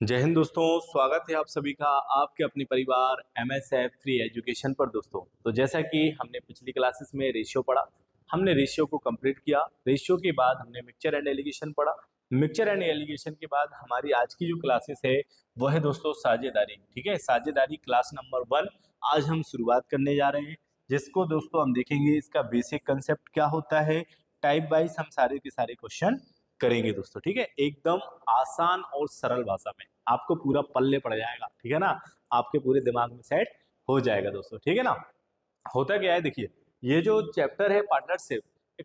जय हिंद दोस्तों, स्वागत है आप सभी का आपके अपने परिवार MSF फ्री एजुकेशन पर। दोस्तों तो जैसा कि हमने पिछली क्लासेस में रेशियो पढ़ा, हमने रेशियो को कंप्लीट किया। रेशियो के बाद हमने मिक्सचर एंड एलिगेशन पढ़ा। मिक्सचर एंड एलिगेशन के बाद हमारी आज की जो क्लासेस है वह है दोस्तों साझेदारी। ठीक है, साझेदारी क्लास नंबर 1 आज हम शुरुआत करने जा रहे हैं, जिसको दोस्तों हम देखेंगे इसका बेसिक कंसेप्ट क्या होता है। टाइप वाइज हम सारे के सारे क्वेश्चन करेंगे दोस्तों। ठीक है, एकदम आसान और सरल भाषा में आपको पूरा पल्ले पड़ जाएगा। ठीक है ना, आपके पूरे दिमाग में सेट हो जाएगा दोस्तों। ठीक है ना। होता क्या है, देखिए ये जो चैप्टर है पार्टनरशिप,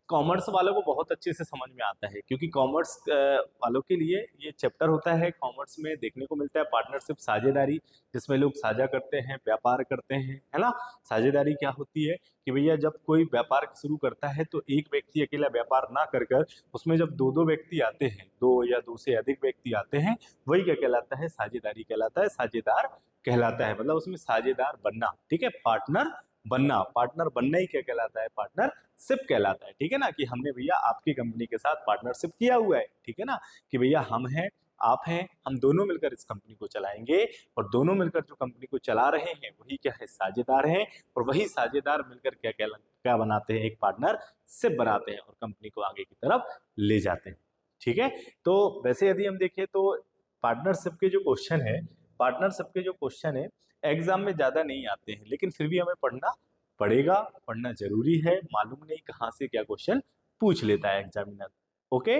कॉमर्स वालों को बहुत अच्छे से समझ में आता है, क्योंकि कॉमर्स वालों के लिए ये चैप्टर होता है। कॉमर्स में देखने को मिलता है पार्टनरशिप, साझेदारी, जिसमें लोग साझा करते हैं, व्यापार करते हैं, है ना। साझेदारी क्या होती है कि भैया जब कोई व्यापार शुरू करता है तो एक व्यक्ति अकेला व्यापार ना कर कर उसमें जब दो दो व्यक्ति आते हैं, दो या दो से अधिक व्यक्ति आते हैं, वही क्या कहलाता है, साझेदारी कहलाता है, साझेदार कहलाता है। मतलब उसमें साझेदार बनना, ठीक है, पार्टनर बनना। पार्टनर बनना ही क्या कहलाता है, पार्टनरशिप कहलाता है। ठीक है ना, कि हमने भैया आपकी कंपनी के साथ पार्टनरशिप किया हुआ है। ठीक है ना, कि भैया हम हैं, आप हैं, हम दोनों मिलकर इस कंपनी को चलाएंगे, और दोनों मिलकर जो कंपनी को चला रहे हैं वही क्या है, साझेदार हैं। और वही साझेदार मिलकर क्या क्या क्या बनाते हैं, एक पार्टनरशिप बनाते हैं और कंपनी को आगे की तरफ ले जाते हैं। ठीक है, तो वैसे यदि हम देखें तो पार्टनरशिप के जो क्वेश्चन है, पार्टनरशिप के जो क्वेश्चन है एग्जाम में ज्यादा नहीं आते हैं, लेकिन फिर भी हमें पढ़ना पड़ेगा, पढ़ना जरूरी है। मालूम नहीं कहाँ से क्या क्वेश्चन पूछ लेता है एग्जामिनर। ओके,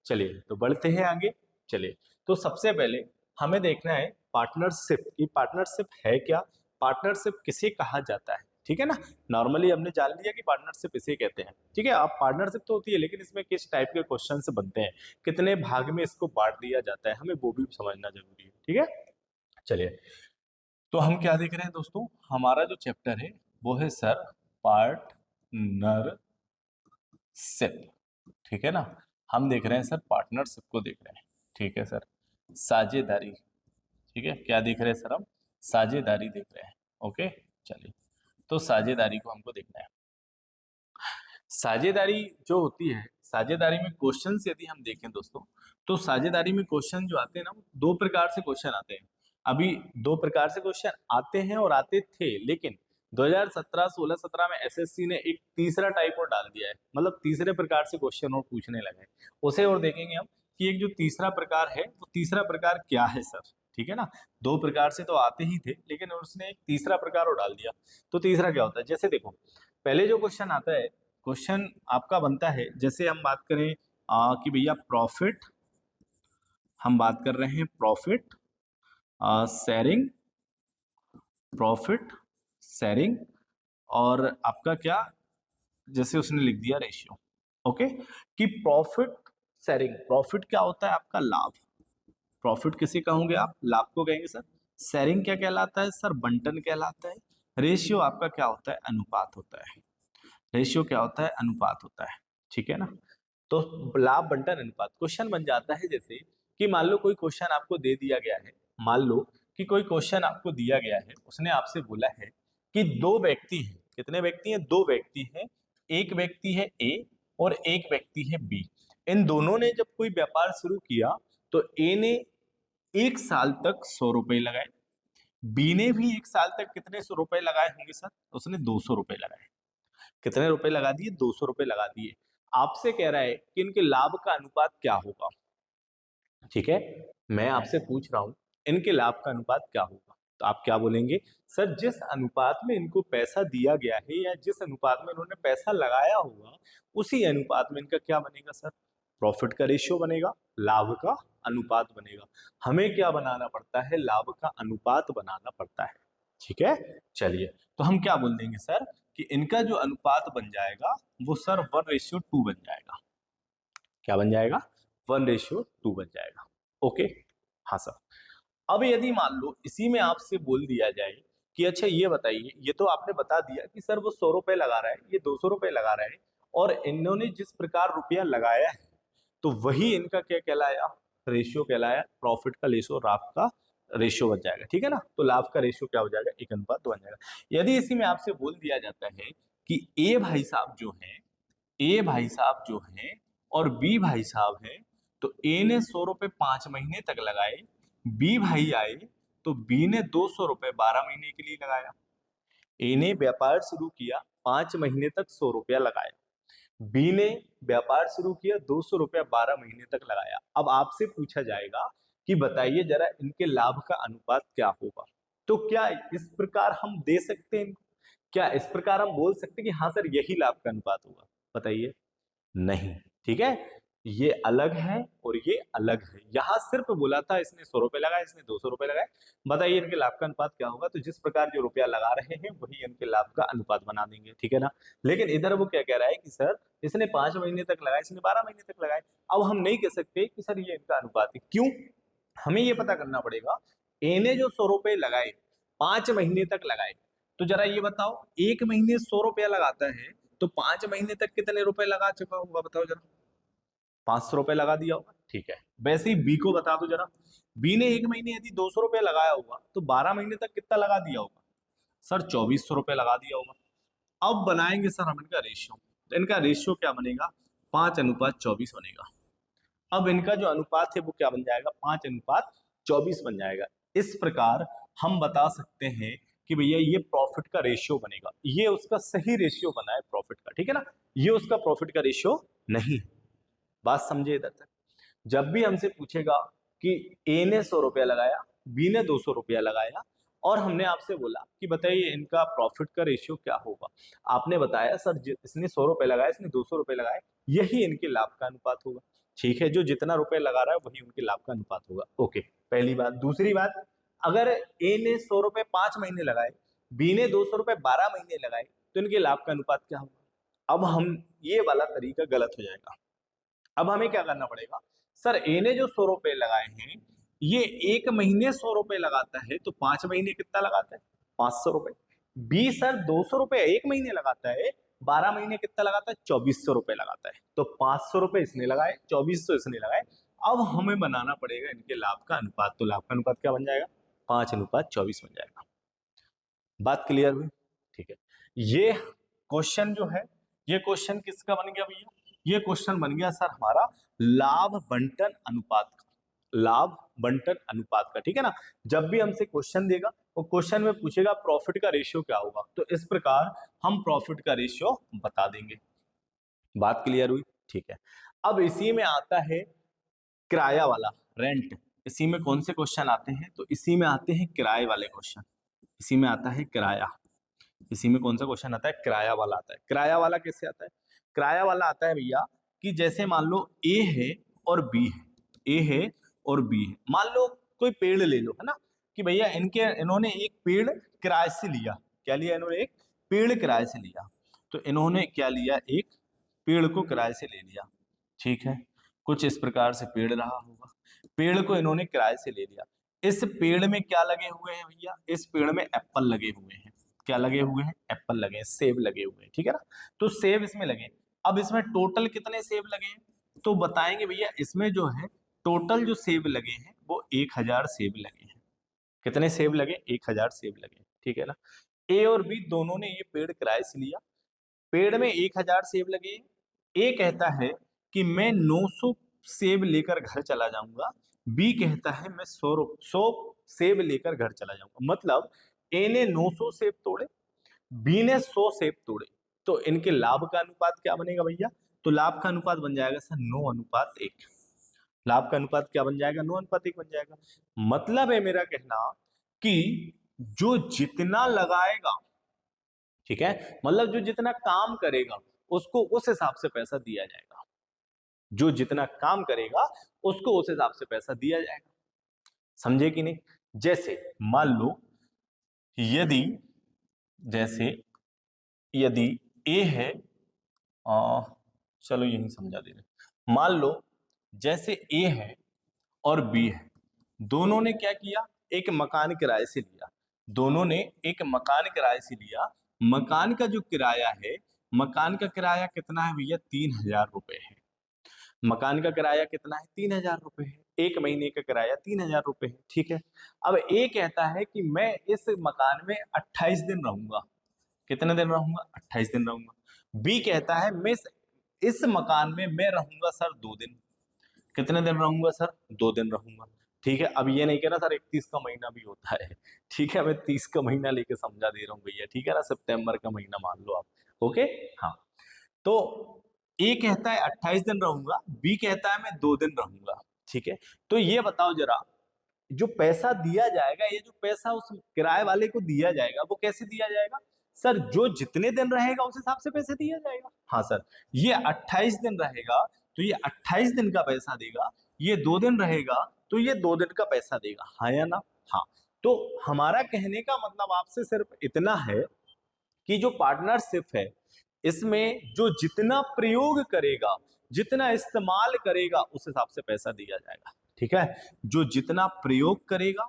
चलिए तो बढ़ते हैं आगे। चलिए, तो सबसे पहले हमें देखना है पार्टनरशिप की, पार्टनरशिप है क्या, पार्टनरशिप किसे कहा जाता है। ठीक है ना, नॉर्मली हमने जान लिया कि पार्टनरशिप इसे कहते हैं। ठीक है, अब पार्टनरशिप तो होती है, लेकिन इसमें किस टाइप के क्वेश्चन बनते हैं, कितने भाग में इसको बांट दिया जाता है, हमें वो भी समझना जरूरी है। ठीक है, चलिए तो हम क्या देख रहे हैं दोस्तों, हमारा जो चैप्टर है वो है सर पार्टनरशिप। ठीक है ना, हम देख रहे हैं सर पार्टनरशिप को देख रहे हैं। ठीक है सर, साझेदारी, ठीक है, क्या देख रहे हैं सर हम, साझेदारी देख रहे हैं। ओके, चलिए तो साझेदारी को हमको देखना है। साझेदारी जो होती है, साझेदारी में क्वेश्चंस यदि हम देखें दोस्तों, तो साझेदारी में क्वेश्चन जो आते हैं ना, वो दो प्रकार से क्वेश्चन आते हैं। अभी दो प्रकार से क्वेश्चन आते हैं और आते थे, लेकिन 2017 16 17 में एसएससी ने एक तीसरा टाइप और डाल दिया है, मतलब तीसरे प्रकार से क्वेश्चन और पूछने लगे हैं। उसे और देखेंगे हम कि एक जो तीसरा प्रकार है वो तीसरा प्रकार क्या है सर। ठीक है ना, दो प्रकार से तो आते ही थे, लेकिन उसने एक तीसरा प्रकार और डाल दिया। तो तीसरा क्या होता है, जैसे देखो पहले जो क्वेश्चन आता है, क्वेश्चन आपका बनता है, जैसे हम बात करें कि भैया प्रॉफिट, हम बात कर रहे हैं प्रॉफिट शेयरिंग, प्रॉफिट शेयरिंग, और आपका क्या, जैसे उसने लिख दिया रेशियो। ओके, कि प्रॉफिट शेयरिंग, प्रॉफिट क्या होता है आपका, लाभ। प्रॉफिट किसे कहोगे आप, लाभ को कहेंगे सर। शेयरिंग क्या कहलाता है सर, बंटन कहलाता है। रेशियो आपका क्या होता है, अनुपात होता है। रेशियो क्या होता है, अनुपात होता है। ठीक है ना, तो लाभ बंटन अनुपात क्वेश्चन बन जाता है। जैसे कि मान लो कोई क्वेश्चन आपको दे दिया गया है, मान लो कि कोई क्वेश्चन आपको दिया गया है, उसने आपसे बोला है कि दो व्यक्ति हैं, कितने व्यक्ति हैं, दो व्यक्ति हैं, एक व्यक्ति है ए और एक व्यक्ति है बी। इन दोनों ने जब कोई व्यापार शुरू किया तो ए ने एक साल तक 100 रुपए लगाए, बी ने भी एक साल तक कितने 100 रुपए लगाए होंगे सर, उसने 200 रुपए लगाए। कितने रुपए लगा दिए, 200 रुपए लगा दिए। आपसे कह रहा है कि इनके लाभ का अनुपात क्या होगा। ठीक है, मैं आपसे पूछ रहा हूं इनके लाभ का अनुपात क्या होगा, तो आप क्या बोलेंगे सर, जिस अनुपात में इनको पैसा दिया गया है या जिस अनुपात में इन्होंने पैसा लगाया होगा उसी अनुपात में इनका क्या बनेगा सर, प्रॉफिट का रेशियो बनेगा, लाभ का अनुपात बनेगा। हमें क्या बनाना पड़ता है, लाभ का अनुपात बनाना पड़ता है। ठीक है, चलिए तो हम क्या बोल देंगे सर कि इनका जो अनुपात बन जाएगा वो सर 1:2 बन जाएगा। क्या बन जाएगा, 1:2 बन जाएगा। ओके, हाँ सर। अब यदि मान लो इसी में आपसे बोल दिया जाए कि अच्छा ये बताइए, ये तो आपने बता दिया कि सर वो 100 रुपए लगा रहा है, ये 200 रुपए लगा रहा है, और इन्होंने जिस प्रकार रुपया लगाया है तो वही इनका क्या कहलाया, रेशियो कहलाया। प्रॉफिट का रेशियो, लाभ का रेशियो बन जाएगा। ठीक है ना, तो लाभ का रेशियो क्या हो जाएगा, 1:2 बन जाएगा। यदि इसी में आपसे बोल दिया जाता है कि ए भाई साहब जो है, ए भाई साहब जो हैं और बी भाई साहब हैं, तो ए ने 100 रुपए 5 महीने तक लगाए, बी भाई आए तो बी ने 200 रुपए 12 महीने के लिए लगाया। ए ने व्यापार शुरू किया, 5 महीने तक 100 रुपया लगाया। बी ने व्यापार शुरू किया, 200 रुपया 12 महीने तक लगाया। अब आपसे पूछा जाएगा कि बताइए जरा इनके लाभ का अनुपात क्या होगा। तो क्या इस प्रकार हम दे सकते हैं, क्या इस प्रकार हम बोल सकते हैं कि हाँ सर यही लाभ का अनुपात होगा? बताइए, नहीं। ठीक है, ये अलग है और ये अलग है। यहां सिर्फ बोला था इसने 100 रुपए लगाए, इसने 200 रुपए लगाए, बताइए इनके लाभ का अनुपात क्या होगा। तो जिस प्रकार जो रुपया लगा रहे हैं वही इनके लाभ का अनुपात बना देंगे, ठीक है ना। लेकिन इधर वो क्या कह रहा है कि सर इसने 5 महीने तक लगाए, इसने 12 महीने तक लगाए। अब हम नहीं कह सकते कि सर ये इनका अनुपात है। क्यों? हमें ये पता करना पड़ेगा, ए ने जो 100 रुपए लगाए, 5 महीने तक लगाए, तो जरा ये बताओ, एक महीने 100 रुपया लगाता है तो 5 महीने तक कितने रुपए लगा चुका होगा, बताओ जरा। 500 रुपए लगा दिया होगा, ठीक है। वैसे ही बी को बता दो जरा, बी ने एक महीने यदि 200 रुपए लगाया होगा तो 12 महीने तक कितना लगा दिया होगा? सर 2400 रुपए लगा दिया होगा। अब बनाएंगे सर हम इनका रेशियो, तो इनका रेशियो क्या बनेगा? 5:24 बनेगा। अब इनका जो अनुपात है वो क्या बन जाएगा? 5:24 बन जाएगा। इस प्रकार हम बता सकते हैं कि भैया ये प्रॉफिट का रेशियो बनेगा। ये उसका सही रेशियो बना है प्रॉफिट का, ठीक है ना। ये उसका प्रॉफिट का रेशियो नहीं है। बात समझे इधर तक? जब भी हमसे पूछेगा कि ए ने 100 रुपया लगाया, बी ने 200 रुपया लगाया, और हमने आपसे बोला कि बताइए इनका प्रॉफिट का रेशियो क्या होगा, आपने बताया सर इसने 100 रुपए लगाए, इसने 200 रुपए लगाए, यही इनके लाभ का अनुपात होगा। ठीक है, जो जितना रुपए लगा रहा है वही उनके लाभ का अनुपात होगा। ओके, पहली बात। दूसरी बात, अगर ए ने 100 रुपए 5 महीने लगाए, बी ने 200 रुपए 12 महीने लगाए, तो इनके लाभ का अनुपात क्या होगा? अब हम ये वाला तरीका गलत हो जाएगा। अब हमें क्या करना पड़ेगा? सर ए ने जो 100 रुपए लगाए हैं, ये एक महीने 100 रुपए लगाता है, तो 5 महीने कितना लगाता है? 500 रुपए। बी सर 200 रुपए एक महीने लगाता है, 12 महीने कितना लगाता है? 2400 रुपए लगाता है। तो 500 रुपए इसने लगाए, 2400 इसने लगाए। अब हमें बनाना पड़ेगा इनके लाभ का अनुपात। तो लाभ का अनुपात क्या बन जाएगा? 5:24 बन जाएगा। बात क्लियर हुई? ठीक है। ये क्वेश्चन जो है, ये क्वेश्चन किसका बन गया भैया? ये क्वेश्चन बन गया सर हमारा लाभ बंटन अनुपात का। लाभ बंटन अनुपात का, ठीक है ना। जब भी हमसे क्वेश्चन देगा, वो क्वेश्चन में पूछेगा प्रॉफिट का रेशियो क्या होगा, तो इस प्रकार हम प्रॉफिट का रेशियो बता देंगे। बात क्लियर हुई? ठीक है। अब इसी में आता है किराया वाला, रेंट। इसी में कौन से क्वेश्चन आते हैं? तो इसी में आते हैं किराए वाले क्वेश्चन। इसी में आता है किराया। इसी में कौन सा क्वेश्चन आता है? किराया वाला आता है। किराया वाला कैसे आता है? किराया वाला आता है भैया कि जैसे मान लो ए है और बी है, ए है और बी है। मान लो कोई पेड़ ले लो, है ना, कि भैया इन्होंने एक पेड़ किराए से लिया। क्या लिया इन्होंने? एक पेड़ किराए से लिया। तो इन्होंने क्या लिया? एक पेड़ को किराए से ले लिया। ठीक है, कुछ इस प्रकार से पेड़ रहा होगा। पेड़ को इन्होंने किराए से ले लिया। इस पेड़ में क्या लगे हुए हैं भैया? इस पेड़ में एप्पल लगे हुए हैं। क्या लगे हुए हैं? एप्पल लगे हैं, सेब लगे हुए हैं, ठीक है ना। तो सेब इसमें लगे। अब इसमें टोटल कितने सेब लगे हैं? तो बताएंगे भैया इसमें जो है टोटल जो सेब लगे हैं वो 1000 सेब लगे हैं। कितने सेब लगे? 1000 सेब लगे, ठीक है ना। ए और बी दोनों ने ये पेड़ किराए से लिया। पेड़ में 1000 सेब लगे। ए कहता है कि मैं 900 सेब लेकर घर चला जाऊंगा। बी कहता है मैं 100 सेब लेकर घर चला जाऊंगा। मतलब ए ने 900 सेब तोड़े, बी ने 100 सेब तोड़े। तो इनके लाभ का अनुपात क्या बनेगा भैया? तो लाभ का अनुपात बन जाएगा सर 9:1। लाभ का अनुपात क्या बन जाएगा? 9:1 बन जाएगा। मतलब है मेरा कहना कि जो जितना लगाएगा, ठीक है, मतलब जो जितना काम करेगा उसको उस हिसाब से पैसा दिया जाएगा। जो जितना काम करेगा उसको उस हिसाब से पैसा दिया जाएगा। समझे कि नहीं? जैसे मान लो यदि, जैसे यदि ए है, चलो यही समझा दे रहे। मान लो जैसे ए है और बी है, दोनों ने क्या किया? एक मकान किराए से लिया। दोनों ने एक मकान किराए से लिया। मकान का जो किराया है, मकान का किराया कितना है भैया? 3000 रुपए है। मकान का किराया कितना है? 3000 रुपए है। एक महीने का किराया 3000 रुपए है, ठीक है। अब ए कहता है कि मैं इस मकान में 28 दिन रहूंगा। कितने दिन रहूंगा? 28 दिन रहूंगा। बी कहता है मैं इस मकान में मैं रहूंगा सर 2 दिन। कितने दिन रहूंगा सर? 2 दिन रहूंगा, ठीक है, अब ये नहीं कहना सर 31 का महीना भी होता है, ठीक है, मैं 30 का महीना लेके समझा दे रहा हूँ भैया, ठीक है ना, सितंबर का महीना मान लो आप। ओके, हाँ, तो ए कहता है 28 दिन रहूंगा, बी कहता है मैं 2 दिन रहूंगा, ठीक है। तो ये बताओ जरा, जो पैसा दिया जाएगा, ये जो पैसा उस किराए वाले को दिया जाएगा वो कैसे दिया जाएगा? सर जो जितने दिन रहेगा उस हिसाब से पैसे दिया जाएगा। हाँ सर, ये 28 दिन रहेगा तो ये 28 दिन का पैसा देगा, ये 2 दिन रहेगा तो ये 2 दिन का पैसा देगा, हाँ या ना? हाँ। तो हमारा कहने का मतलब आपसे सिर्फ इतना है कि जो पार्टनरशिप है इसमें जो जितना प्रयोग करेगा, जितना इस्तेमाल करेगा उस हिसाब से पैसा दिया जाएगा, ठीक है। जो जितना प्रयोग करेगा,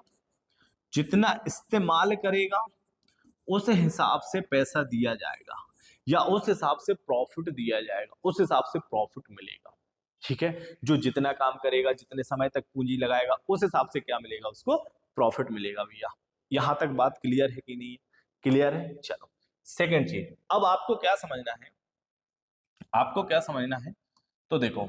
जितना इस्तेमाल करेगा उस हिसाब से पैसा दिया जाएगा, या उस हिसाब से प्रॉफिट दिया जाएगा, उस हिसाब से प्रॉफिट मिलेगा, ठीक है। जो जितना काम करेगा, जितने समय तक पूंजी लगाएगा उस हिसाब से क्या मिलेगा, उसको प्रॉफिट मिलेगा भैया। यहां तक बात क्लियर है कि नहीं? क्लियर है। चलो सेकंड चीज, अब आपको क्या समझना है, आपको क्या समझना है, तो देखो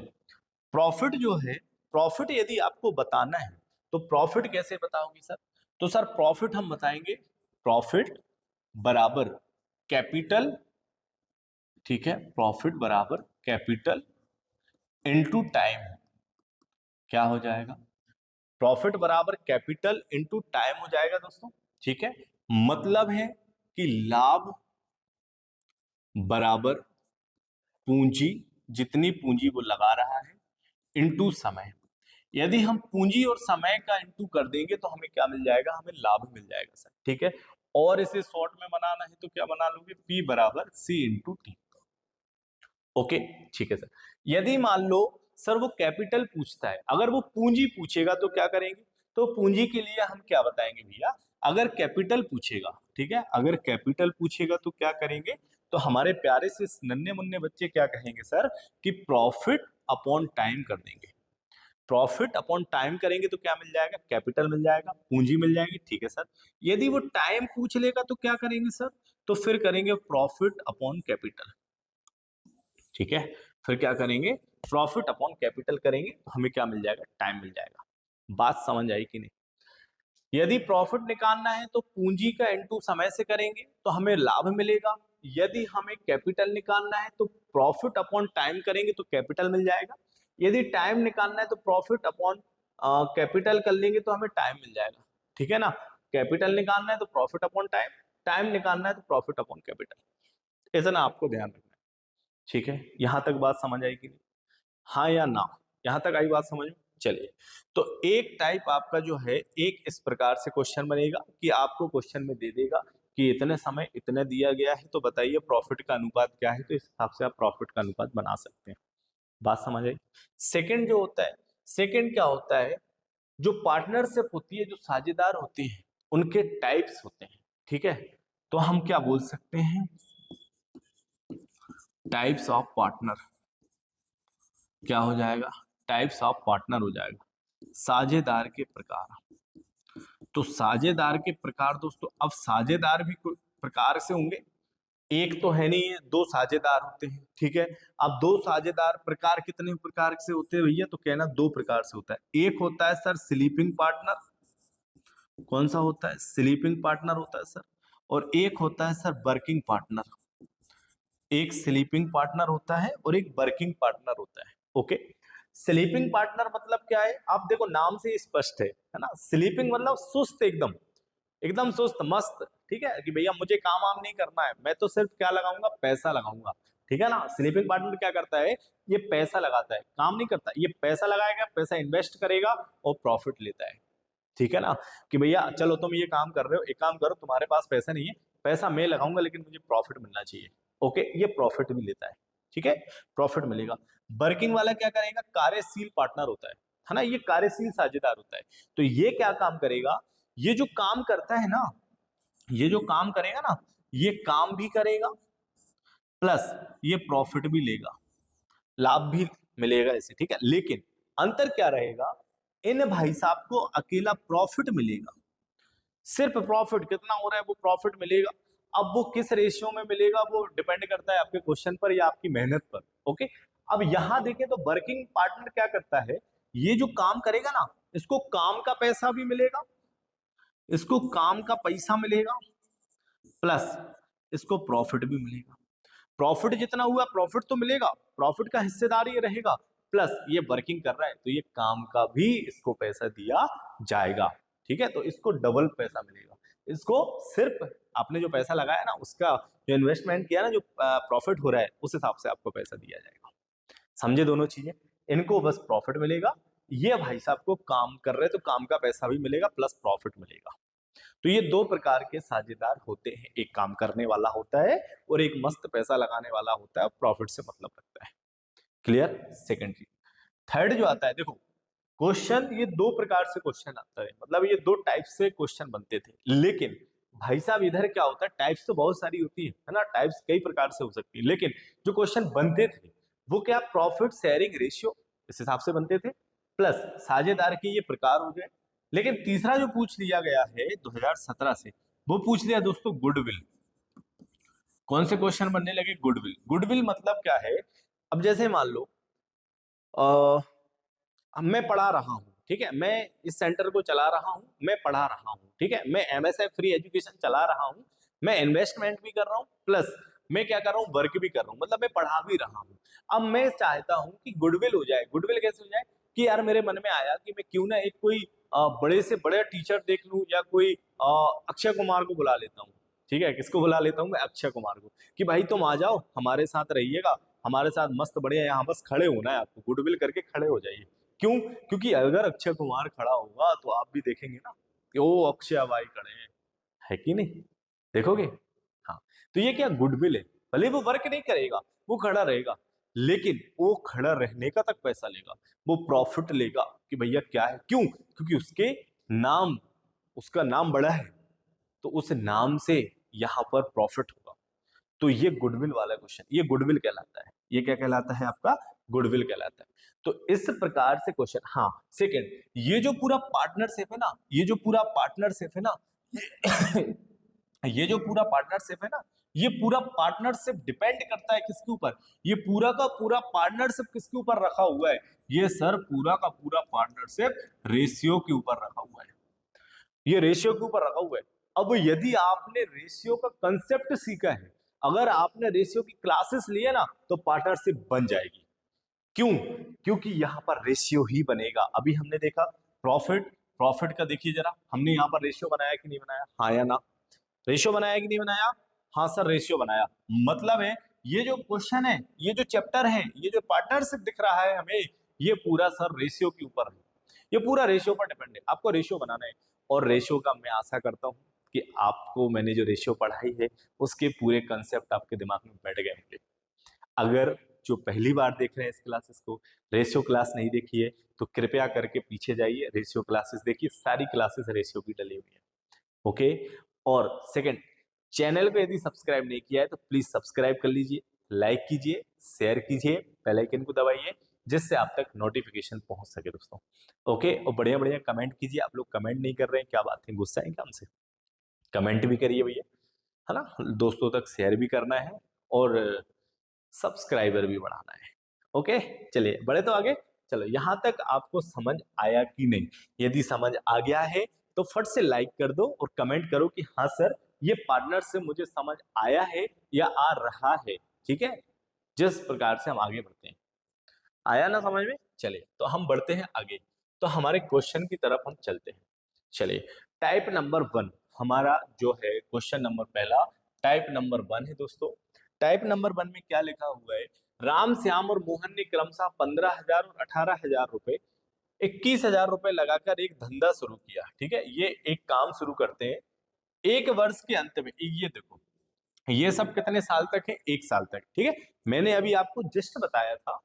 प्रॉफिट जो है, प्रॉफिट यदि आपको बताना है तो प्रॉफिट कैसे बताओगे सर? तो सर प्रॉफिट हम बताएंगे, प्रॉफिट बराबर कैपिटल, ठीक है, प्रॉफिट बराबर कैपिटल इनटू टाइम। क्या हो जाएगा? प्रॉफिट बराबर कैपिटल इनटू टाइम हो जाएगा दोस्तों, ठीक है। मतलब है कि लाभ बराबर पूंजी, जितनी पूंजी वो लगा रहा है, इनटू समय। यदि हम पूंजी और समय का इंटू कर देंगे तो हमें क्या मिल जाएगा? हमें लाभ मिल जाएगा सर, ठीक है। और इसे शॉर्ट में बनाना है तो क्या बना लोगे? P बराबर C इंटू टी। ओके, ठीक है सर। यदि मान लो सर वो कैपिटल पूछता है, अगर वो पूंजी पूछेगा तो क्या करेंगे? तो पूंजी के लिए हम क्या बताएंगे भैया, अगर कैपिटल पूछेगा, ठीक है, अगर कैपिटल पूछेगा तो क्या करेंगे? तो हमारे प्यारे से नन्हे मुन्ने बच्चे क्या कहेंगे सर, कि प्रॉफिट अपॉन टाइम कर देंगे। प्रॉफिट अपॉन टाइम करेंगे तो क्या मिल जाएगा? कैपिटल मिल जाएगा, पूंजी मिल जाएगी, ठीक है सर। यदि वो टाइम पूछ लेगा तो क्या करेंगे सर? तो फिर करेंगे प्रॉफिट अपॉन कैपिटल, ठीक है। फिर क्या करेंगे? प्रॉफिट अपॉन कैपिटल करेंगे तो हमें क्या मिल जाएगा? टाइम मिल जाएगा। बात समझ आई कि नहीं? यदि प्रॉफिट निकालना है तो पूंजी का इनटू समय से करेंगे तो हमें लाभ मिलेगा। यदि हमें कैपिटल निकालना है तो प्रॉफिट अपॉन टाइम करेंगे तो कैपिटल मिल जाएगा। यदि टाइम निकालना है तो प्रॉफिट अपॉन कैपिटल कर लेंगे तो हमें टाइम मिल जाएगा, ठीक है ना। कैपिटल निकालना है तो प्रॉफिट अपॉन टाइम, टाइम निकालना है तो प्रॉफिट अपॉन कैपिटल। इतना आपको ध्यान रखना है, ठीक है। यहां तक बात समझ आएगी नहीं? हाँ या ना? यहां तक आई बात समझ में? चलिए, तो एक टाइप आपका जो है, एक इस प्रकार से क्वेश्चन बनेगा कि आपको क्वेश्चन में दे देगा कि इतने समय इतने दिया गया है, तो बताइए प्रॉफिट का अनुपात क्या है, तो इस हिसाब से आप प्रॉफिट का अनुपात बना सकते हैं। बात समझ आई? सेकंड जो होता है, सेकंड क्या होता है, जो पार्टनरशिप होती है, जो साझेदार होते हैं, उनके टाइप्स होते हैं, ठीक है। तो हम क्या बोल सकते हैं? Types of partner. क्या हो जाएगा? टाइप्स ऑफ पार्टनर हो जाएगा, साझेदार के प्रकार। तो साझेदार के प्रकार दोस्तों, अब साझेदार भी कोई प्रकार से होंगे, एक तो है नहीं है, दो साझेदार होते हैं, ठीक है। अब दो साझेदार प्रकार कितने प्रकार से होते हैं भैया? तो कहना दो प्रकार से होता है। एक होता है सर स्लीपिंग पार्टनर, कौन सा होता है? स्लीपिंग पार्टनर होता है सर। और एक होता है सर वर्किंग पार्टनर। एक स्लीपिंग पार्टनर होता है और एक वर्किंग पार्टनर होता है, ओके। स्लीपिंग पार्टनर मतलब क्या है? आप देखो नाम से ही स्पष्ट है ना। स्लीपिंग मतलब सुस्त, एकदम एकदम सुस्त मस्त, ठीक है, कि भैया मुझे काम वाम नहीं करना है, मैं तो सिर्फ क्या लगाऊंगा? पैसा लगाऊंगा, ठीक है ना। स्लीपिंग पार्टनर क्या करता है? ये पैसा लगाता है, काम नहीं करता, ये पैसा लगाएगा, पैसा इन्वेस्ट करेगा और प्रॉफिट लेता है, ठीक है ना। कि भैया चलो तुम ये काम कर रहे हो, एक काम करो, तुम्हारे पास पैसा नहीं है, पैसा मैं लगाऊंगा लेकिन मुझे प्रॉफिट मिलना चाहिए, ओके, ये प्रॉफिट भी लेता है, ठीक है, प्रॉफिट मिलेगा। वर्किंग वाला क्या करेगा? कार्यशील पार्टनर होता है ना, ये कार्यशील साझेदार होता है। तो ये क्या काम करेगा? ये जो काम करता है ना, ये जो काम करेगा ना, ये काम भी करेगा प्लस ये प्रॉफिट भी लेगा, लाभ भी मिलेगा इसे, ठीक है। लेकिन अंतर क्या रहेगा? इन भाई साहब को अकेला प्रॉफिट मिलेगा, सिर्फ प्रॉफिट कितना हो रहा है वो प्रॉफिट मिलेगा। अब वो किस रेशियो में मिलेगा वो डिपेंड करता है आपके क्वेश्चन पर या आपकी मेहनत पर, ओके। अब यहां देखें तो वर्किंग पार्टनर क्या करता है? ये जो काम करेगा ना, इसको काम का पैसा भी मिलेगा, इसको काम का पैसा मिलेगा, प्लस इसको प्रॉफिट भी मिलेगा। प्रॉफिट जितना हुआ प्रॉफिट तो मिलेगा, प्रॉफिट का हिस्सेदार ये रहेगा, प्लस ये वर्किंग कर रहा है तो ये काम का भी इसको पैसा दिया जाएगा। ठीक है, तो इसको डबल पैसा मिलेगा। इसको सिर्फ आपने जो पैसा लगाया ना, उसका जो इन्वेस्टमेंट किया ना, जो प्रॉफिट हो रहा है उस हिसाब से आपको पैसा दिया जाएगा। समझे दोनों चीजें? इनको बस प्रॉफिट मिलेगा, ये भाई साहब को काम कर रहे हैं तो काम का पैसा भी मिलेगा प्लस प्रॉफिट मिलेगा। तो ये दो प्रकार के साझेदार होते हैं, एक काम करने वाला होता है और एक मस्त पैसा लगाने वाला होता है, प्रॉफिट से मतलब रखता है। क्लियर? सेकेंडरी। थर्ड जो आता है, देखो क्वेश्चन, ये दो प्रकार से क्वेश्चन आता है, मतलब ये दो टाइप से क्वेश्चन बनते थे। लेकिन भाई साहब इधर क्या होता है, टाइप्स तो बहुत सारी होती है ना, टाइप्स कई प्रकार से हो सकती है, लेकिन जो क्वेश्चन बनते थे वो क्या, प्रॉफिट शेयरिंग रेशियो इस हिसाब से बनते थे, प्लस साझेदार के ये प्रकार हो गए। लेकिन तीसरा जो पूछ लिया गया है 2017 से, वो पूछ लिया दोस्तों गुडविल। कौन से क्वेश्चन बनने लगे? गुडविल। गुडविल मतलब क्या है, अब जैसे मान लो मैं पढ़ा रहा हूँ, ठीक है, मैं इस सेंटर को चला रहा हूँ, मैं पढ़ा रहा हूँ, ठीक है, मैं एमएसएफ फ्री एजुकेशन चला रहा हूँ, मैं इन्वेस्टमेंट भी कर रहा हूँ, प्लस मैं क्या कर रहा हूँ, वर्क भी कर रहा हूँ, मतलब मैं पढ़ा भी रहा हूँ। अब मैं चाहता हूँ कि गुडविल हो जाए। गुडविल कैसे हो जाए कि यार मेरे मन में आया कि मैं क्यों ना एक कोई बड़े से बड़े टीचर देख लूं, या कोई अक्षय कुमार को बुला लेता हूँ। ठीक है, किसको बुला लेता हूँ मैं? अक्षय कुमार को, कि भाई तुम आ जाओ हमारे साथ रहिएगा, हमारे साथ मस्त बढ़िया यहाँ बस खड़े होना है, आपको गुडविल करके खड़े हो जाइए। क्यों? क्योंकि अगर अक्षय कुमार खड़ा होगा तो आप भी देखेंगे ना कि ओ अक्षय भाई खड़े हैं, है कि नहीं? देखोगे? हाँ। तो ये क्या, गुडविल है। भले वो वर्क नहीं करेगा, वो खड़ा रहेगा, लेकिन वो खड़ा रहने का तक पैसा लेगा, वो प्रॉफिट लेगा कि भैया क्या है। क्यों? क्योंकि उसके नाम, उसका नाम बड़ा है, तो उस नाम से यहां पर प्रॉफिट होगा। तो ये गुडविल वाला क्वेश्चन, ये गुडविल कहलाता है। ये क्या कहलाता है आपका? गुडविल कहलाता है। तो इस प्रकार से क्वेश्चन। हाँ, सेकंड, ये जो पूरा पार्टनरशिप है ना, ये जो पूरा पार्टनरशिप है ना, ये ये जो पूरा पार्टनरशिप है ना, ये पूरा पार्टनरशिप डिपेंड करता है किसके ऊपर? ये पूरा का पूरा पार्टनरशिप किसके ऊपर रखा हुआ है? ये सर पूरा का पूरा पार्टनरशिप रेशियो के ऊपर रखा हुआ है। ये रेशियो के ऊपर रखा हुआ है। अब यदि आपने रेशियो का कंसेप्ट सीखा है, अगर आपने रेशियो की क्लासेस ली है ना, तो पार्टनरशिप बन जाएगी। क्यों? क्योंकि यहां पर रेशियो ही बनेगा। अभी हमने देखा प्रॉफिट, प्रॉफिट का देखिए जरा, हमने यहां पर रेशियो बनाया कि नहीं बनाया? हाँ या ना? रेशियो बनाया कि नहीं बनाया? हाँ सर, रेशियो बनाया। मतलब है ये जो क्वेश्चन है, ये जो चैप्टर है, ये जो पार्टनरशिप दिख रहा है हमें, ये पूरा सर रेशियो के ऊपर है, ये पूरा रेशियो पर डिपेंड है। आपको रेशियो बनाना है, और रेशियो का मैं आशा करता हूँ कि आपको मैंने जो रेशियो पढ़ाई है उसके पूरे कंसेप्ट आपके दिमाग में बैठ गए होंगे। अगर जो पहली बार देख रहे हैं इस क्लासेस को, रेशियो क्लास नहीं देखी है, तो कृपया करके पीछे जाइए, रेशियो क्लासेस देखिए, सारी क्लासेस रेशियो की डली हुई है। ओके। और सेकंड, चैनल को यदि सब्सक्राइब नहीं किया है तो प्लीज सब्सक्राइब कर लीजिए, लाइक कीजिए, शेयर कीजिए, बेल आइकन को दबाइए, जिससे आप तक नोटिफिकेशन पहुंच सके दोस्तों। ओके। और बढ़िया बढ़िया कमेंट कीजिए। आप लोग कमेंट नहीं कर रहे हैं, क्या बात है, गुस्सा है क्या हमसे? कमेंट भी करिए भैया, है ना, दोस्तों तक शेयर भी करना है और सब्सक्राइबर भी बढ़ाना है। ओके, चलिए बढ़े तो आगे। चलो, यहां तक आपको समझ आया कि नहीं? यदि समझ आ गया है तो फट से लाइक कर दो और कमेंट करो कि हाँ सर, ये पार्टनर से मुझे समझ आया है या आ रहा है। ठीक है, जिस प्रकार से हम आगे बढ़ते हैं। आया ना समझ में? चलिए, तो हम बढ़ते हैं आगे, तो हमारे क्वेश्चन की तरफ हम चलते हैं। चलिए, टाइप नंबर 1 हमारा जो है क्वेश्चन नंबर पहला, टाइप नंबर 1 है दोस्तों। टाइप नंबर 1 में क्या लिखा हुआ है? राम, श्याम और मोहन ने क्रमशः 15,000 और 18,000 रुपए, 21,000 रुपए लगाकर एक धंधा शुरू किया। ठीक है, ये एक काम शुरू करते हैं। एक वर्ष के अंत में, ये देखो, ये सब कितने साल तक है? 1 साल तक। ठीक है, मैंने अभी आपको जस्ट बताया था,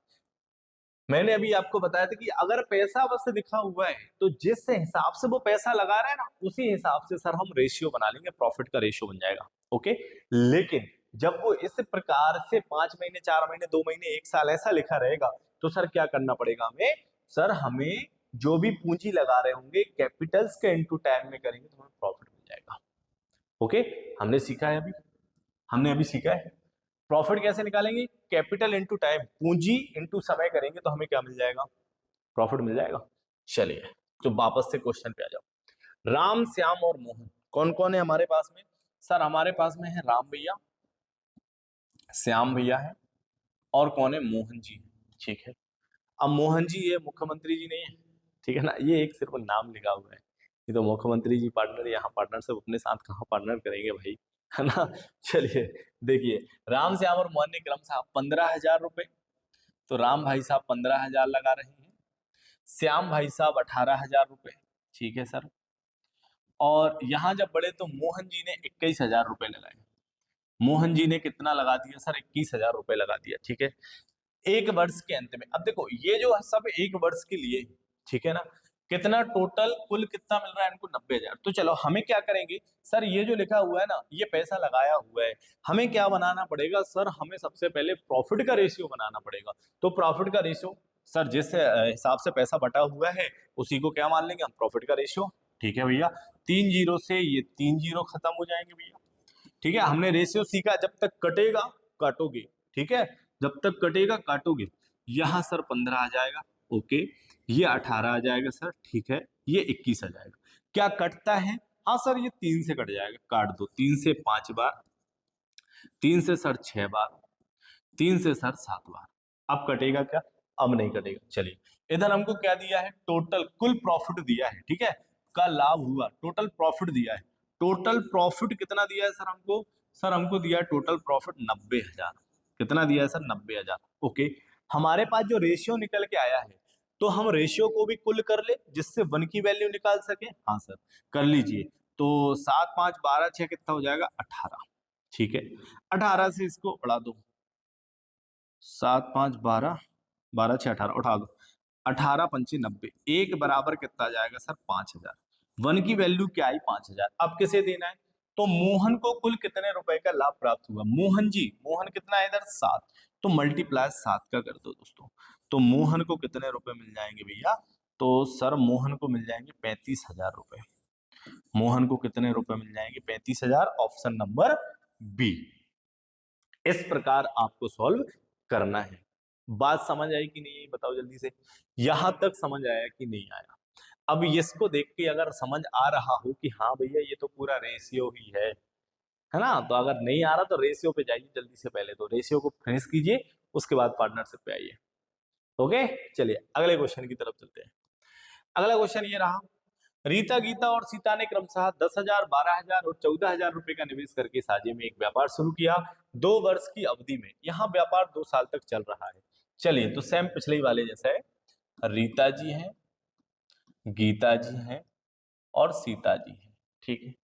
मैंने अभी आपको बताया था कि अगर पैसा बस दिखा हुआ है तो जिस हिसाब से वो पैसा लगा रहा है ना, उसी हिसाब से सर हम रेशियो बना लेंगे, प्रॉफिट का रेशियो बन जाएगा। ओके। लेकिन जब वो इस प्रकार से 5 महीने, 4 महीने, 2 महीने, 1 साल ऐसा लिखा रहेगा, तो सर क्या करना पड़ेगा हमें? सर हमें जो भी पूंजी लगा रहे होंगे, कैपिटल्स के इनटू टाइम में करेंगे तो हमें प्रॉफिट मिल जाएगा। ओके, हमने सीखा है अभी, हमने अभी सीखा है प्रॉफिट कैसे निकालेंगे? कैपिटल इंटू टाइम, पूंजी इंटू समय करेंगे तो हमें क्या मिल जाएगा? प्रॉफिट मिल जाएगा। चलिए, तो वापस से क्वेश्चन पे आ जाओ। राम, श्याम और मोहन कौन कौन है हमारे पास में? सर हमारे पास में है राम भैया, श्याम भैया है, और कौन है? मोहन जी है। ठीक है, अब मोहन जी ये मुख्यमंत्री जी नहीं है, ठीक है ना, ये एक सिर्फ नाम लिखा हुआ है। ये तो मुख्यमंत्री जी पार्टनर, यहाँ पार्टनर सब अपने साथ कहाँ पार्टनर करेंगे भाई, है ना। चलिए देखिए, राम, श्याम और मोहन ने क्रमशः 15,000 रुपए, तो राम भाई साहब 15,000 लगा रहे हैं, श्याम भाई साहब 18,000 रुपए, ठीक है सर। और यहाँ जब बढ़े तो मोहन जी ने 21,000 रुपए लगाए। मोहन जी ने कितना लगा दिया सर? 21,000 रुपए लगा दिया, ठीक है, एक वर्ष के अंत में। अब देखो ये जो सब एक वर्ष के लिए, ठीक है ना, कितना टोटल कुल कितना मिल रहा है इनको? 90,000। तो चलो हमें क्या करेंगे सर, ये जो लिखा हुआ है ना, ये पैसा लगाया हुआ है, हमें क्या बनाना पड़ेगा सर? हमें सबसे पहले प्रॉफिट का रेशियो बनाना पड़ेगा। तो प्रॉफिट का रेशियो सर, जिस हिसाब से पैसा बटा हुआ है उसी को क्या मान लेंगे हम? प्रॉफिट का रेशियो। ठीक है भैया, 3 जीरो से ये 3 जीरो खत्म हो जाएंगे भैया। ठीक है, हमने रेशियो सीखा, जब तक कटेगा काटोगे, ठीक है, जब तक कटेगा काटोगे। यहाँ सर 15 आ जाएगा, ओके, ये 18 आ जाएगा सर, ठीक है, ये 21 आ जाएगा। क्या कटता है? हाँ सर, ये 3 से कट जाएगा, काट दो, 3 से 5 बार, 3 से सर 6 बार, 3 से सर 7 बार। अब कटेगा क्या? अब नहीं कटेगा। चलिए इधर हमको क्या दिया है? टोटल कुल प्रॉफिट दिया है, ठीक है, का लाभ हुआ, टोटल प्रॉफिट दिया है। टोटल प्रॉफिट कितना दिया है सर हमको? सर हमको दिया है टोटल प्रॉफिट 90,000। कितना दिया है सर? 90,000। ओके, हमारे पास जो रेशियो निकल के आया है, तो हम रेशियो को भी कुल कर ले जिससे 1 की वैल्यू निकाल सके। हाँ सर, कर लीजिए। तो 7 5 12 6 कितना हो जाएगा? 18। ठीक है, 18 से इसको उड़ा दो, 7 5 12, 12 6 18, उठा दो, 18 पंचे 90, एक बराबर कितना जाएगा सर? 5,000। 1 की वैल्यू क्या आई? 5,000। अब किसे देना है? तो मोहन को कुल कितने रुपए का लाभ प्राप्त हुआ? मोहन जी, मोहन कितना है इधर? 7, तो मल्टीप्लाई 7 का कर दो दोस्तों। तो मोहन को कितने रुपए मिल जाएंगे भैया? तो सर मोहन को मिल जाएंगे 35,000 रुपए। मोहन को कितने रुपए मिल जाएंगे? 35,000, ऑप्शन नंबर बी। इस प्रकार आपको सॉल्व करना है। बात समझ आई कि नहीं आई? बताओ जल्दी से, यहां तक समझ आया कि नहीं आया? अब इसको देख के अगर समझ आ रहा हो कि हाँ भैया ये तो पूरा रेशियो ही है ना, तो अगर नहीं आ रहा तो रेशियो पे जाइए जल्दी से, पहले तो रेशियो को फिनिश कीजिए, उसके बाद पार्टनरशिप पे आइए। ओके, चलिए अगले क्वेश्चन की तरफ चलते हैं। अगला क्वेश्चन ये रहा, रीता, गीता और सीता ने क्रमशः 10,000, 12,000 और 14,000 रुपए का निवेश करके साझे में एक व्यापार शुरू किया 2 वर्ष की अवधि में। यहाँ व्यापार 2 साल तक चल रहा है। चलिए, तो सेम पिछले ही वाले जैसा है, रीता जी हैं, गीता जी हैं और सीता जी हैं। ठीक है,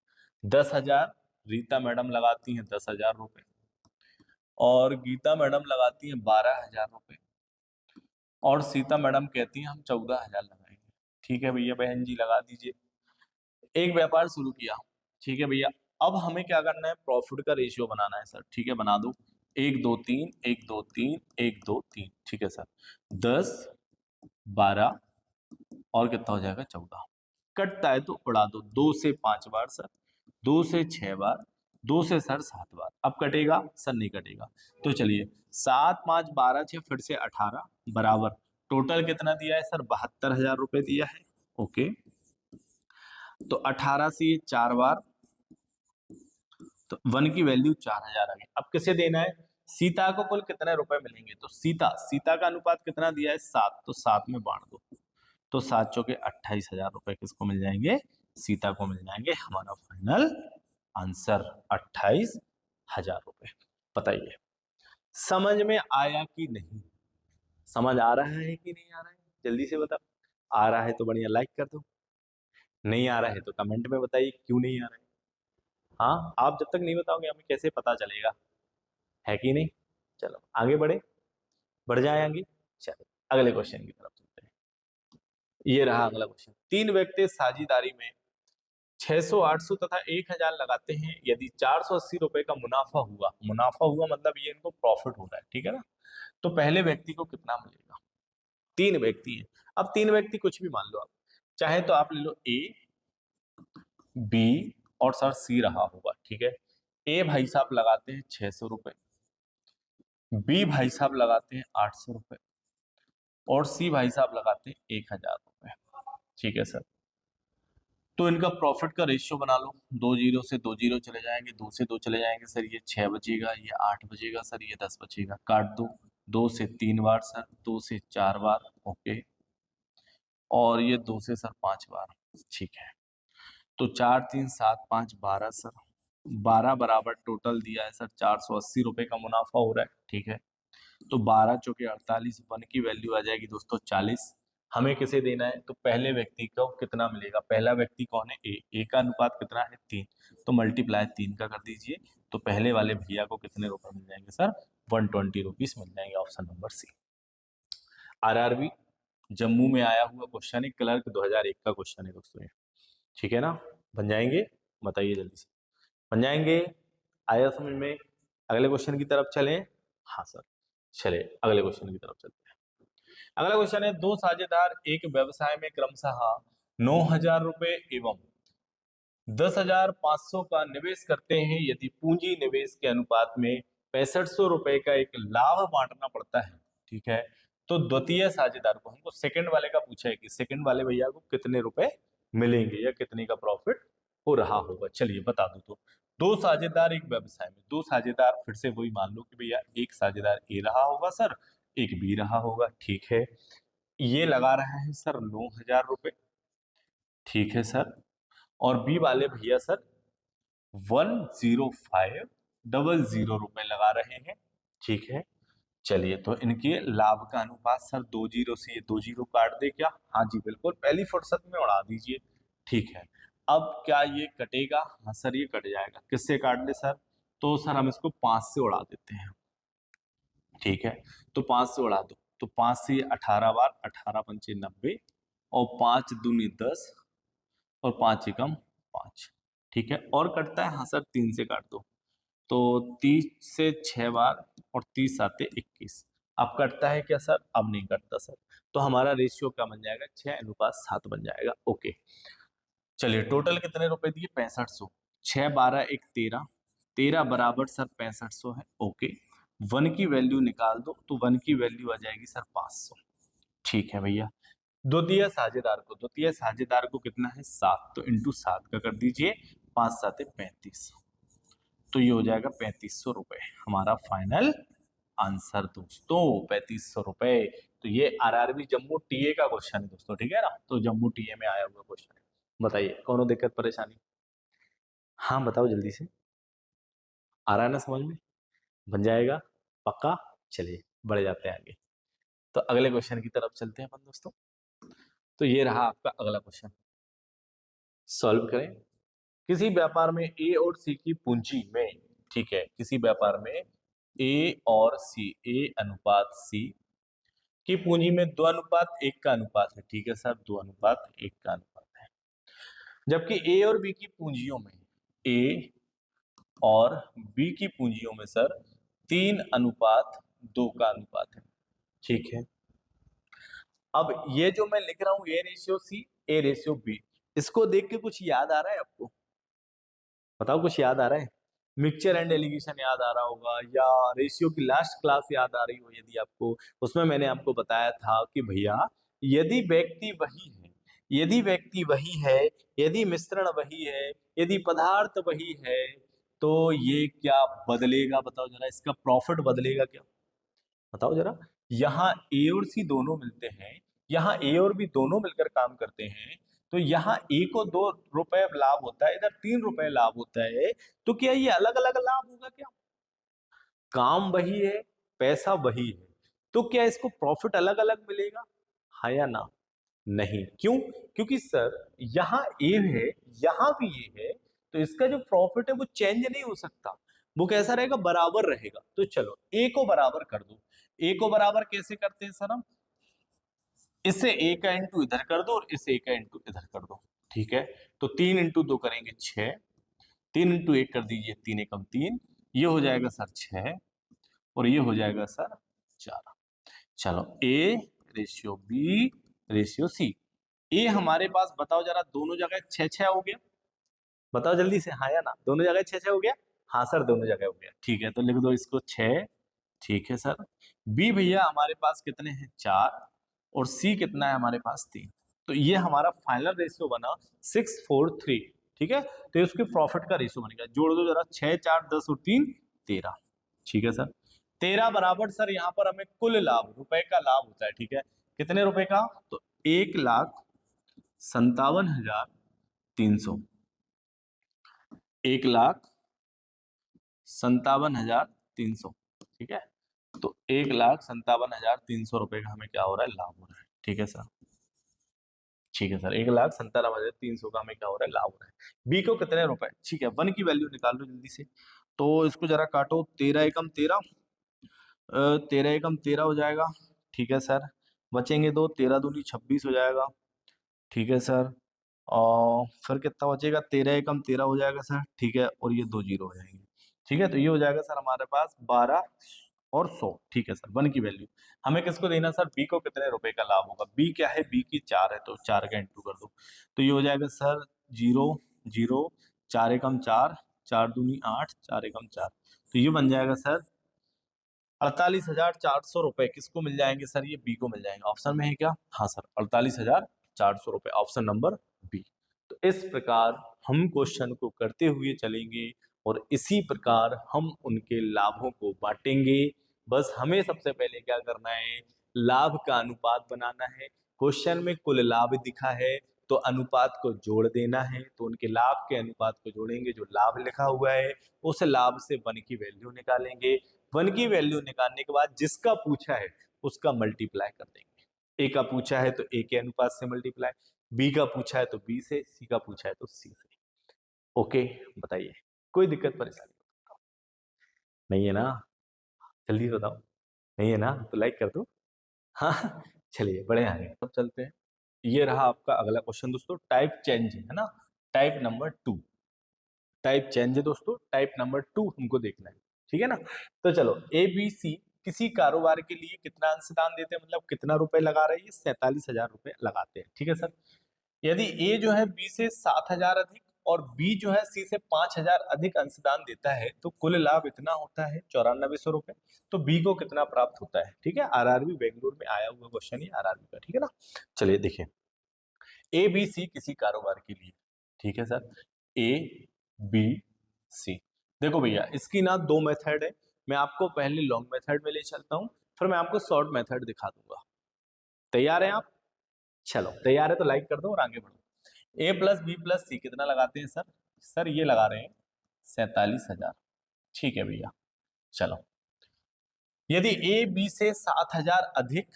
10,000 रीता मैडम लगाती हैं, 10,000 रुपए, और गीता मैडम लगाती हैं 12,000 रुपए, और सीता मैडम कहती हैं हम 14,000 लगाएंगे। ठीक है भैया, बहन जी लगा दीजिए। एक व्यापार शुरू किया, ठीक है भैया। अब हमें क्या करना है? प्रॉफिट का रेशियो बनाना है सर। ठीक है, बना दो, 1 2 3 1 2 3 1 2 3। ठीक है सर, 10 12 और कितना हो जाएगा? 14। कटता है तो उड़ा दो, 2 से 5 बार सर, 2 से 6 बार, 2 से सर 7 बार। अब कटेगा सर? नहीं कटेगा। तो चलिए, 7 5 12 6 फिर से 18 बराबर, टोटल कितना दिया है सर? 72,000 रुपए दिया है। ओके, तो 18 से 4 बार, तो 1 की वैल्यू 4,000 आ गई। अब किसे देना है? सीता को कुल कितने रुपए मिलेंगे? तो सीता का अनुपात कितना दिया है? 7, तो 7 में बांट दो, तो 7 चौके 28,000 रुपए किसको मिल जाएंगे? सीता को मिल जाएंगे। हमारा फाइनल आंसर 28,000 रुपए। बताइए समझ में आया कि नहीं? समझ आ रहा है कि नहीं आ रहा है? जल्दी से बताओ। आ रहा है तो बढ़िया लाइक कर दो, नहीं आ रहा है तो कमेंट में बताइए क्यों नहीं आ रहा है। हाँ, आप जब तक नहीं बताओगे हमें कैसे पता चलेगा, है कि नहीं? चलो आगे बढ़ जाए आगे। चलो अगले क्वेश्चन की तरफ चलते हैं। ये रहा अगला क्वेश्चन, 3 व्यक्ति साझेदारी में 600, 800 तथा 1,000 लगाते हैं। यदि 480 रुपए का मुनाफा हुआ मतलब ये इनको प्रॉफिट हो रहा है, ठीक है ना, तो पहले व्यक्ति को कितना मिलेगा? 3 व्यक्ति हैं। अब 3 व्यक्ति कुछ भी मान लो आप, चाहे तो आप ले लो ए, बी और सर सी रहा होगा। ठीक है, ए भाई साहब लगाते हैं 600 रुपए, बी भाई साहब लगाते हैं 800 रुपए, और सी भाई साहब लगाते हैं 1,000 रुपए। ठीक है सर। तो इनका प्रॉफिट का रेशियो बना लो, 2 जीरो से 2 जीरो चले जाएंगे, 2 से 2 चले जाएंगे सर, ये 6 बचेगा, ये 8 बचेगा सर, ये 10 बचेगा, काट दो, 2 से 3 बार सर, 2 से 4 बार, ओके, और ये 2 से सर 5 बार, ठीक है। तो 4 3 7 5 12 सर, 12 बराबर टोटल दिया है सर 480 रुपए का मुनाफा हो रहा है, ठीक है। तो 12 चौके 48, 1 की वैल्यू आ जाएगी दोस्तों 40। हमें किसे देना है, तो पहले व्यक्ति को कितना मिलेगा, पहला व्यक्ति कौन है, ए का अनुपात कितना है 3, तो मल्टीप्लाई 3 का कर दीजिए, तो पहले वाले भैया को कितने रुपए मिल जाएंगे सर, 120 रुपीज मिल जाएंगे, option number C. RRB Jammu में आया हुआ क्वेश्चन है, क्लर्क 2001 का क्वेश्चन है दोस्तों ये, ठीक है ना। बन जाएंगे, बताइए जल्दी से, बन जाएंगे, आया समझ में। अगले क्वेश्चन की तरफ चलें, हाँ सर चले अगले क्वेश्चन की तरफ चलते हैं। अगला क्वेश्चन है, दो साझेदार एक व्यवसाय में क्रमशः 9,000 रुपए एवं 10,500 का निवेश करते हैं, यदि पूंजी निवेश के अनुपात में 6500 रुपए का एक लाभ बांटना पड़ता है, ठीक है, तो द्वितीय साझेदार को, हमको सेकंड वाले का पूछा है कि सेकंड वाले भैया को कितने रुपए मिलेंगे या कितने का प्रॉफिट हो रहा होगा, चलिए बता दो। तो दो साझेदार एक व्यवसाय में, दो साझेदार, फिर से वही मान लो कि भैया एक साझेदार ए रहा होगा सर, एक बी रहा होगा, ठीक है। ये लगा रहा है सर 9,000 रुपए, ठीक है सर, और बी वाले भैया सर 10500 रुपए लगा रहे हैं, ठीक है। चलिए, तो इनके लाभ का अनुपात सर 2 जीरो से ये 2 जीरो काट दे क्या, हाँ जी बिल्कुल, पहली फुर्सत में उड़ा दीजिए, ठीक है। अब क्या ये कटेगा, हाँ सर ये कट जाएगा, किससे काट दे सर, तो सर हम इसको 5 से उड़ा देते हैं, ठीक है। तो 5 से उड़ा दो, तो 5 से 18 बार, 18 पंचे 90, और 5 दूनी 10, और 5 एकम 5, ठीक है। और कटता है, हाँ सर 3 से काट दो, तो 30 से 6 बार, और 30 साते 21। अब कटता है क्या सर, अब नहीं कटता सर, तो हमारा रेशियो क्या बन जाएगा, 6:7 बन जाएगा, ओके। चलिए, टोटल कितने रुपए दिए, 6500, 6 12 1 13, 13 बराबर सर 6500 है, ओके। 1 की वैल्यू निकाल दो, तो 1 की वैल्यू आ जाएगी सर 500, ठीक है भैया। द्वितीय साझेदार को कितना है 7, तो इंटू 7 का कर दीजिए, 5 7 35, तो ये हो जाएगा 3500 रुपए, हमारा फाइनल आंसर दोस्तों 3500 रुपए। तो ये आरआरबी जम्मू टीए का क्वेश्चन है दोस्तों, ठीक है ना, तो जम्मू टीए में आया हुआ क्वेश्चन है। बताइए कौन दिक्कत परेशानी, हाँ बताओ जल्दी से, आ रहा है ना समझ में, बन जाएगा पक्का। चलिए बढ़ जाते हैं आगे, तो अगले क्वेश्चन की तरफ चलते हैं अपन दोस्तों। तो ये रहा आपका अगला क्वेश्चन, सॉल्व करें। किसी व्यापार में ए और सी की पूंजी में, ठीक है, किसी व्यापार में ए और सी, ए अनुपात सी की पूंजी में 2:1 का अनुपात है, ठीक है सर, 2:1 का अनुपात है। जबकि ए और बी की पूंजियों में, ए और बी की पूंजियों में सर 3:2 का अनुपात है, ठीक है। अब ये जो मैं लिख रहा हूं, A ratio C, A ratio B, इसको देख के कुछ याद आ रहा है आपको, बताओ कुछ याद आ रहा है, मिक्सचर एंड एलिगेशन याद आ रहा होगा, या रेशियो की लास्ट क्लास याद आ रही हो यदि आपको, उसमें मैंने आपको बताया था कि भैया यदि व्यक्ति वही है, यदि व्यक्ति वही है, यदि मिश्रण वही है, यदि पदार्थ वही है, तो ये क्या बदलेगा, बताओ जरा, इसका प्रॉफिट बदलेगा क्या, बताओ जरा। यहाँ ए और सी दोनों मिलते हैं, यहाँ ए और बी दोनों मिलकर काम करते हैं, तो यहाँ ए को 2 रुपए लाभ होता है, इधर 3 रुपए लाभ होता है, तो क्या ये अलग अलग लाभ होगा क्या, काम वही है, पैसा वही है, तो क्या इसको प्रॉफिट अलग अलग मिलेगा, हाँ या ना, नहीं, क्यों, क्योंकि सर यहाँ ए है, यहाँ भी ए है, तो इसका जो प्रॉफिट है वो चेंज नहीं हो सकता, वो कैसा रहेगा, बराबर रहेगा। तो चलो ए को बराबर कर दो, ए को बराबर कैसे करते हैं सर हम, इससे ए का इंटू इधर कर दो और इस ए का इंटू इधर कर दो, ठीक है। तो 3 इंटू 2 करेंगे 6, 3 इंटू 1 कर दीजिए 3 एकम 3, ये हो जाएगा सर 6, और ये हो जाएगा सर 4। चलो A ratio B ratio C, A हमारे पास बताओ जरा, दोनों जगह 6 हो गया, बताओ जल्दी से, हाँ या ना, दोनों जगह 6 हो गया, हाँ सर दोनों जगह हो गया, ठीक है, तो लिख दो इसको 6, ठीक है सर। बी भैया हमारे पास कितने हैं 4, और सी कितना है हमारे पास 3, तो ये हमारा फाइनल रेशियो बना 6:4:3, ठीक है। तो ये उसके प्रॉफिट का रेशियो बनेगा। जोड़ दो जरा, 6, 4, 10 और 3, 13, ठीक है सर। 13 बराबर सर यहाँ पर हमें कुल लाभ, रुपए का लाभ होता है, ठीक है। कितने रुपए का? तो 1,57,300, 1,57,300, ठीक है। तो 1,57,300 रुपए का हमें क्या हो रहा है? लाभ हो रहा है, ठीक है सर। ठीक है सर, 1,57,300 का हमें क्या हो रहा है? लाभ हो रहा है। बी को कितने रुपए? ठीक है, 1 की वैल्यू निकाल लो जल्दी से। तो इसको जरा काटो, 13 एकम 13, 13 एकम 13 हो जाएगा, ठीक है सर। बचेंगे दो, 13 दूनी 26 हो जाएगा, ठीक है सर। और फिर कितना बचेगा? 13 एकम 13 हो जाएगा सर, ठीक है। और ये 2 जीरो हो जाएंगे, ठीक है। तो ये हो जाएगा सर हमारे पास 12 और 100, ठीक है सर। 1 की वैल्यू हमें किसको देना सर? बी को कितने रुपए का लाभ होगा? बी क्या है? बी की 4 है, तो 4 का इंटू कर दो। तो ये हो जाएगा सर 0 0, 4 एकम 4, 4 दूनी 8, 4 एकम 4, तो ये बन जाएगा सर 48,400 रुपए। किसको मिल जाएंगे सर? ये बी को मिल जाएंगे। ऑप्शन में है क्या? हाँ सर, 48,400 रुपए, ऑप्शन नंबर बी। तो इस प्रकार हम क्वेश्चन को करते हुए चलेंगे और इसी प्रकार हम उनके लाभों को बांटेंगे। बस हमें सबसे पहले क्या करना है? लाभ का अनुपात बनाना है। क्वेश्चन में कुल लाभ दिखा है तो अनुपात को जोड़ देना है। तो उनके लाभ के अनुपात को जोड़ेंगे, जो लाभ लिखा हुआ है उस लाभ से 1 की वैल्यू निकालेंगे। 1 की वैल्यू निकालने के बाद जिसका पूछा है उसका मल्टीप्लाई कर देंगे। ए का पूछा है तो ए के अनुपात से मल्टीप्लाई, बी का पूछा है तो बी से, सी का पूछा है तो सी से। ओके, बताइए कोई दिक्कत परेशानी नहीं है ना? जल्दी बताओ, नहीं है ना? तो लाइक कर दो। हाँ, चलिए बड़े आगे अब चलते हैं। ये रहा आपका अगला क्वेश्चन दोस्तों, टाइप चेंज है ना, टाइप नंबर 2। टाइप चेंज है दोस्तों, टाइप नंबर 2 हमको देखना है, ठीक है ना। तो चलो, ए बी सी किसी कारोबार के लिए कितना अंशदान देते हैं, मतलब कितना रुपए लगा रहे हैं? 47,000 रुपए लगाते हैं, ठीक है सर। यदि ए जो है बी से 7,000 अधिक और बी जो है सी से 5,000 अधिक अंशदान देता है तो कुल लाभ इतना होता है 9400 रुपए। तो बी को कितना प्राप्त होता है? ठीक है, आरआरबी बेंगलुरु में आया हुआ क्वेश्चन, ये आरआरबी का, ठीक है ना। चलिए देखिए, ए बी सी किसी कारोबार के लिए, ठीक है सर, ए बी सी। देखो भैया, इसकी ना 2 मेथड है। मैं आपको पहले लॉन्ग मेथड में ले चलता हूँ, फिर मैं आपको शॉर्ट मेथड दिखा दूंगा। तैयार हैं आप? चलो तैयार है तो लाइक कर दो और आगे बढ़ो। ए प्लस बी प्लस सी कितना लगाते हैं सर? सर ये लगा रहे हैं 47,000, ठीक है भैया। चलो, यदि ए बी से 7,000 अधिक,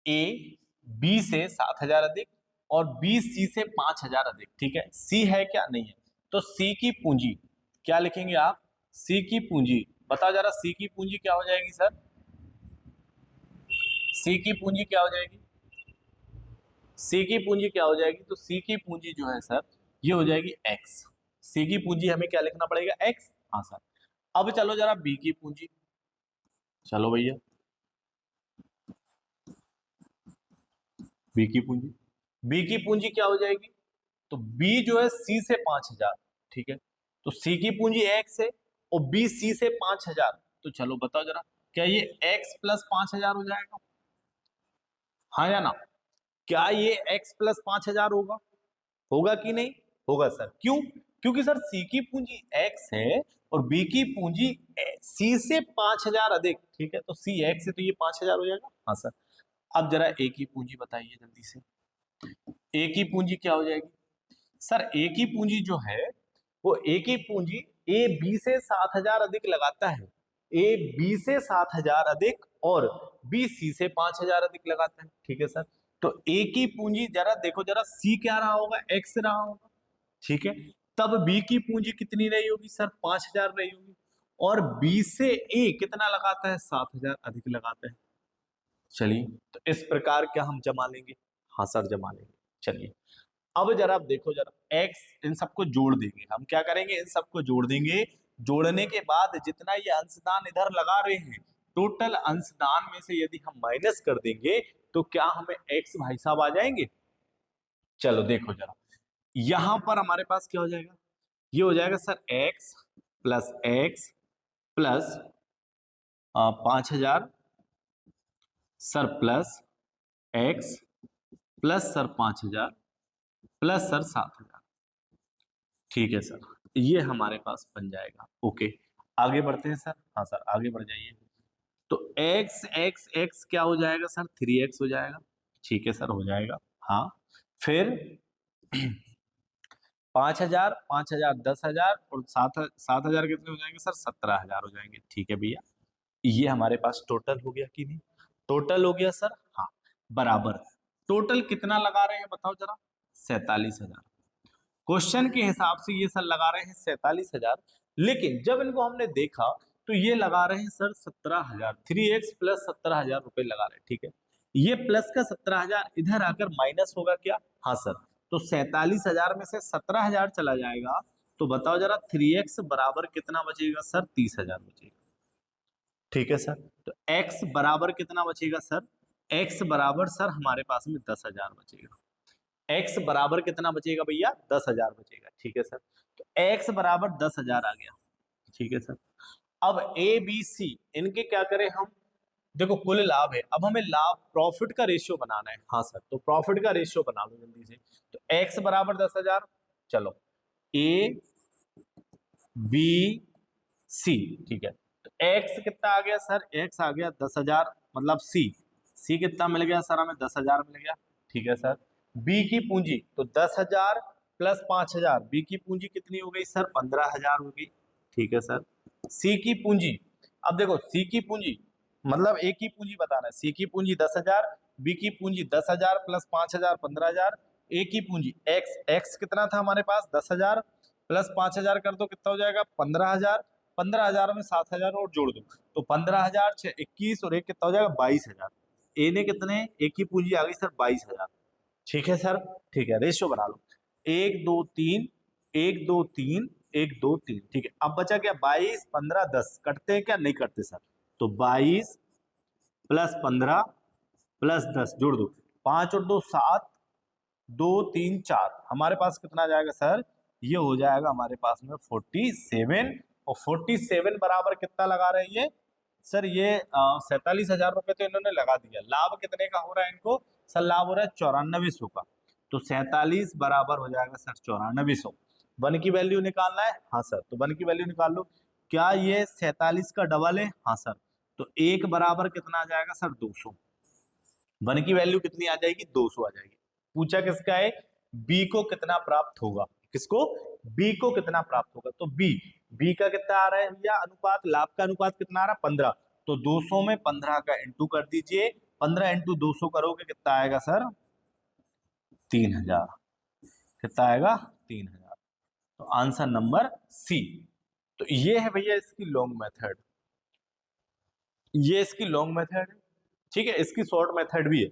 ए बी से 7,000 अधिक और बी सी से 5,000 अधिक, ठीक है। सी है क्या? नहीं है। तो सी की पूंजी क्या लिखेंगे आप? सी की पूंजी बताओ जरा, सी की पूंजी क्या हो जाएगी सर? सी की पूंजी क्या हो जाएगी? सी की पूंजी क्या हो जाएगी? तो सी की पूंजी जो है सर, ये हो जाएगी एक्स। सी की पूंजी हमें क्या लिखना पड़ेगा? एक्स। हाँ सर। अब चलो जरा बी की पूंजी, चलो भैया बी की पूंजी, बी की पूंजी क्या हो जाएगी? तो बी जो है सी से 5,000, ठीक है। तो सी की पूंजी एक्स है और बी सी से 5,000, तो चलो बताओ जरा, क्या ये एक्स प्लस 5,000 हो जाएगा? हाँ या ना? क्या ये एक्स प्लस 5,000 होगा? होगा कि नहीं? होगा सर। क्यों? क्योंकि सर सी की पूंजी एक्स है और बी की पूंजी सी से 5,000 अधिक, ठीक है। तो सी एक्स है तो ये 5,000 हो जाएगा। हाँ सर। अब जरा ए की पूंजी बताइए जल्दी से। ए की पूंजी क्या हो जाएगी? सर ए की पूंजी जो है वो, ए की पूंजी ए बी से 7,000 अधिक लगाता है, ए बी से 7,000 अधिक और बी सी से 5,000 अधिक लगाता है, ठीक है सर। तो ए की पूंजी जरा देखो जरा, सी क्या रहा होगा? एक्स रहा होगा, ठीक है। तब बी की पूंजी कितनी रही होगी सर? 5,000 रही होगी। और बी से ए कितना लगाता है? 7,000 अधिक लगाता है। चलिए, तो इस प्रकार क्या हम जमा लेंगे? हाँ सर, जमा लेंगे। चलिए, अब जरा आप देखो जरा, x इन सबको जोड़ देंगे। हम क्या करेंगे? इन सबको जोड़ देंगे। जोड़ने के बाद जितना ये अंशदान इधर लगा रहे हैं, टोटल अंशदान में से यदि हम माइनस कर देंगे तो क्या हमें x भाई साहब आ जाएंगे? चलो देखो जरा, यहां पर हमारे पास क्या हो जाएगा? ये हो जाएगा sir x plus 5,000 sir, plus x plus sir 5,000 plus sir 7,000। ठीक है सर, ये हमारे पास बन जाएगा। ओके, आगे बढ़ते हैं सर। हाँ सर, आगे बढ़ जाइए। तो एक्स एक्स एक्स क्या हो जाएगा सर? 3x हो जाएगा। ठीक है सर, हो जाएगा। हाँ, फिर 5,000, 5,000, 10,000 और 7,000 कितने हो जाएंगे सर? 17,000 हो जाएंगे। ठीक है भैया, ये हमारे पास टोटल हो गया कि नहीं? टोटल हो गया सर। हाँ, बराबर। टोटल कितना लगा रहे हैं बताओ जरा? 47,000। क्वेश्चन के हिसाब से ये सर लगा रहे हैं 47,000, लेकिन जब इनको हमने देखा तो ये लगा रहे हैं सर 17,000। 3x प्लस 17,000 रुपए लगा रहे हैं। ठीक है, ये प्लस का 17,000 इधर आकर माइनस होगा क्या? हाँ सर, तो 47,000 में से 17,000 चला जाएगा, तो बताओ जरा 3x बराबर कितना बचेगा सर? 30,000 बचेगा। ठीक है सर, तो x बराबर कितना बचेगा सर? x बराबर सर हमारे पास में 10,000 बचेगा। x बराबर कितना बचेगा भैया? 10,000 बचेगा। ठीक है सर, तो x बराबर 10,000 आ गया। ठीक है सर, अब ए बी सी इनके क्या करें हम? देखो कुल लाभ है, अब हमें लाभ प्रॉफिट का रेशियो बनाना है। हाँ सर, तो प्रॉफिट का रेशियो बना लो जल्दी से। तो x बराबर 10,000, चलो ए बी सी। ठीक है, तो x कितना आ गया सर? x आ गया 10,000, मतलब सी कितना मिल गया सर? हमें 10,000 मिल गया। ठीक है सर, b की पूंजी तो 10,000 प्लस 5,000, b की पूंजी कितनी हो गई सर? 15,000 हो गई। ठीक है सर, c की पूंजी, अब देखो c की पूंजी मतलब a की पूंजी बताना है। c की पूंजी 10,000, b की पूंजी 10,000 प्लस 5,000 15,000, a की पूंजी x कितना था हमारे पास? 10,000 प्लस 5,000 कर दो, कितना हो जाएगा? 15,000। 15,000 में 7,000 और जोड़ दो, तो 15,000 6 21 और एक कितना हो जाएगा? 22,000। ए ने कितने? एक की पूंजी आ गई सर 22,000। ठीक है सर, ठीक है, रेशियो बना लो। 1 2 3, 1 2 3, 1 2 3। ठीक है, अब बचा क्या? 22 15 10 कटते हैं क्या? नहीं कटते सर। तो 22 प्लस 15 प्लस 10 जोड़ दो, 5 और 2 7, 2 3 4, हमारे पास कितना आ जाएगा सर? ये हो जाएगा हमारे पास में 47। और 47 बराबर कितना लगा रहे हैं ये सर? ये 47,000 रुपए तो इन्होंने लगा दिया। लाभ कितने का हो रहा है इनको सर? लाभ हो रहा है 9400 का। तो 47 बराबर हो जाएगा सर 9400। वन की वैल्यू निकालना है। हाँ सर, तो वन की वैल्यू निकाल लो। क्या ये 47 का डबल है? हाँ सर, तो एक बराबर कितना आ जाएगा सर? 200। वन की वैल्यू कितनी आ जाएगी? 200 आ जाएगी। पूछा किसका है? बी को कितना प्राप्त होगा? किसको? बी को कितना प्राप्त होगा? तो बी का कितना आ रहा है भैया अनुपात? लाभ का अनुपात कितना आ रहा है? 15। तो 200 में 15 का इंटू कर दीजिए। 15 इंटू 200 करोगे कितना आएगा सर? 3,000। कितना आएगा? 3,000। तो आंसर नंबर सी। तो ये है भैया इसकी लॉन्ग मेथड, ये इसकी लॉन्ग मेथड है। ठीक है, इसकी शॉर्ट मेथड भी है।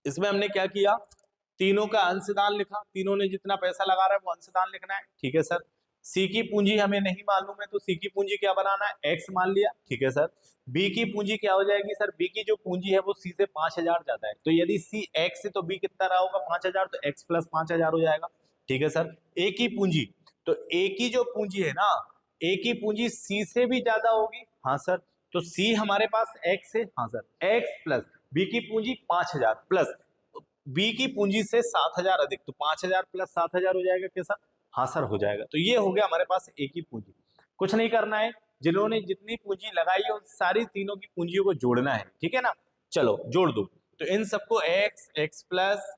इसमें हमने क्या किया? तीनों का अंशदान लिखा, तीनों ने जितना पैसा लगा रहा है वो अंशदान लिखना है। ठीक है सर, सी की पूंजी हमें नहीं मालूम है, तो सी की पूंजी क्या बनाना है? एक्स मान लिया। ठीक है सर, बी की पूंजी क्या हो जाएगी सर? बी की जो पूंजी है वो सी से 5,000 ज्यादा है, तो यदि सी एक्स है तो बी कितना रहा होगा? 5,000, तो एक्स प्लस 5,000 हो जाएगा। ठीक है सर, ए की पूंजी, तो ए की जो पूंजी है ना, ए की पूंजी सी से भी ज्यादा होगी। हाँ सर, तो सी हमारे पास एक्स है। हाँ सर, एक्स प्लस बी की पूंजी 5,000 प्लस बी की पूंजी से 7,000 अधिक, तो 5,000 प्लस 7,000 हो जाएगा कैसा? हाँ सर, हो जाएगा। तो ये हो गया हमारे पास ए की पूंजी। कुछ नहीं करना है, जिन्होंने जितनी पूंजी लगाई है उन सारी तीनों की पूंजियों को जोड़ना है। ठीक है ना? चलो जोड़ दो। तो इन सबको x plus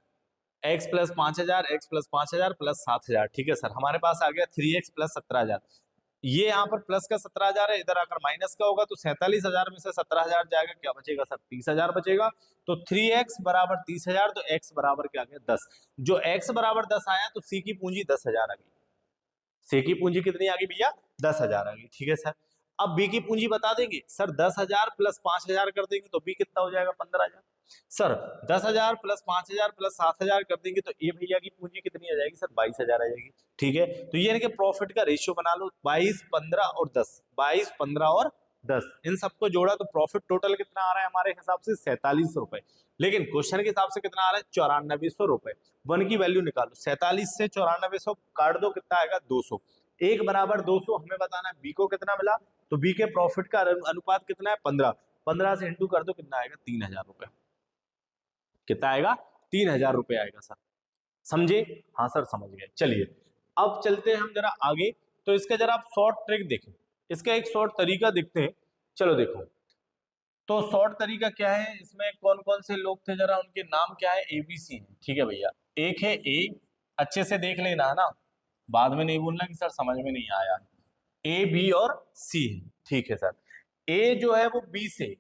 5,000, x plus 5,000 plus 7,000। ठीक है सर, हमारे पास आ गया 3x प्लस 17,000। ये यहाँ पर प्लस का 17,000 है, इधर आकर माइनस का होगा, तो 47,000 में से 17,000 जाएगा, क्या बचेगा सर? 30,000 बचेगा। तो 3x बराबर 30,000, तो x बराबर क्या आ गया? 10। जो x बराबर 10 आया तो c की पूंजी 10,000 आ गई। सी की पूंजी कितनी आ गई भैया? 10,000 आ गई। ठीक है सर, अब बी की पूंजी बता देंगे सर? 10,000 प्लस 5,000 कर देंगे तो बी कितना हो जाएगा? 15,000। सर 10,000 प्लस 5,000 प्लस 7,000 कर देंगे तो ए भैया की पूंजी कितनी आ जाएगी सर? 22,000 आ जाएगी। ठीक है, तो ये इनके प्रॉफिट का रेशियो बना लो, 22 15 और 10, 22 15 और 10, इन सबको जोड़ा तो प्रॉफिट टोटल कितना आ रहा है हमारे हिसाब से? 47 रुपए। लेकिन क्वेश्चन के हिसाब से कितना आ रहा है? 9400 रुपए। वन की वैल्यू निकालो, 47 से 9400 काट दो, कितना आएगा? 200। एक बराबर 200 हमें बताना है बी को कितना मिला, तो बी के प्रॉफिट का अनुपात कितना है? 15। 15 से इंटू कर दो, कितना आएगा? 3,000 रुपए। कितना आएगा? 3,000 रुपए आएगा सर। समझे? हाँ सर समझ गए। चलिए अब चलते हैं हम जरा आगे। तो इसका जरा आप शॉर्ट ट्रिक देखें, इसका एक शॉर्ट तरीका देखते हैं। चलो देखो, तो शॉर्ट तरीका क्या है, इसमें कौन कौन से लोग थे, जरा उनके नाम क्या है, ABC है, ठीक है भैया। एक है ए, अच्छे से देख लेना है ना, बाद में नहीं बोलना कि सर समझ में नहीं आया। A, B और C है, ठीक है सर। ए जो है वो बी से,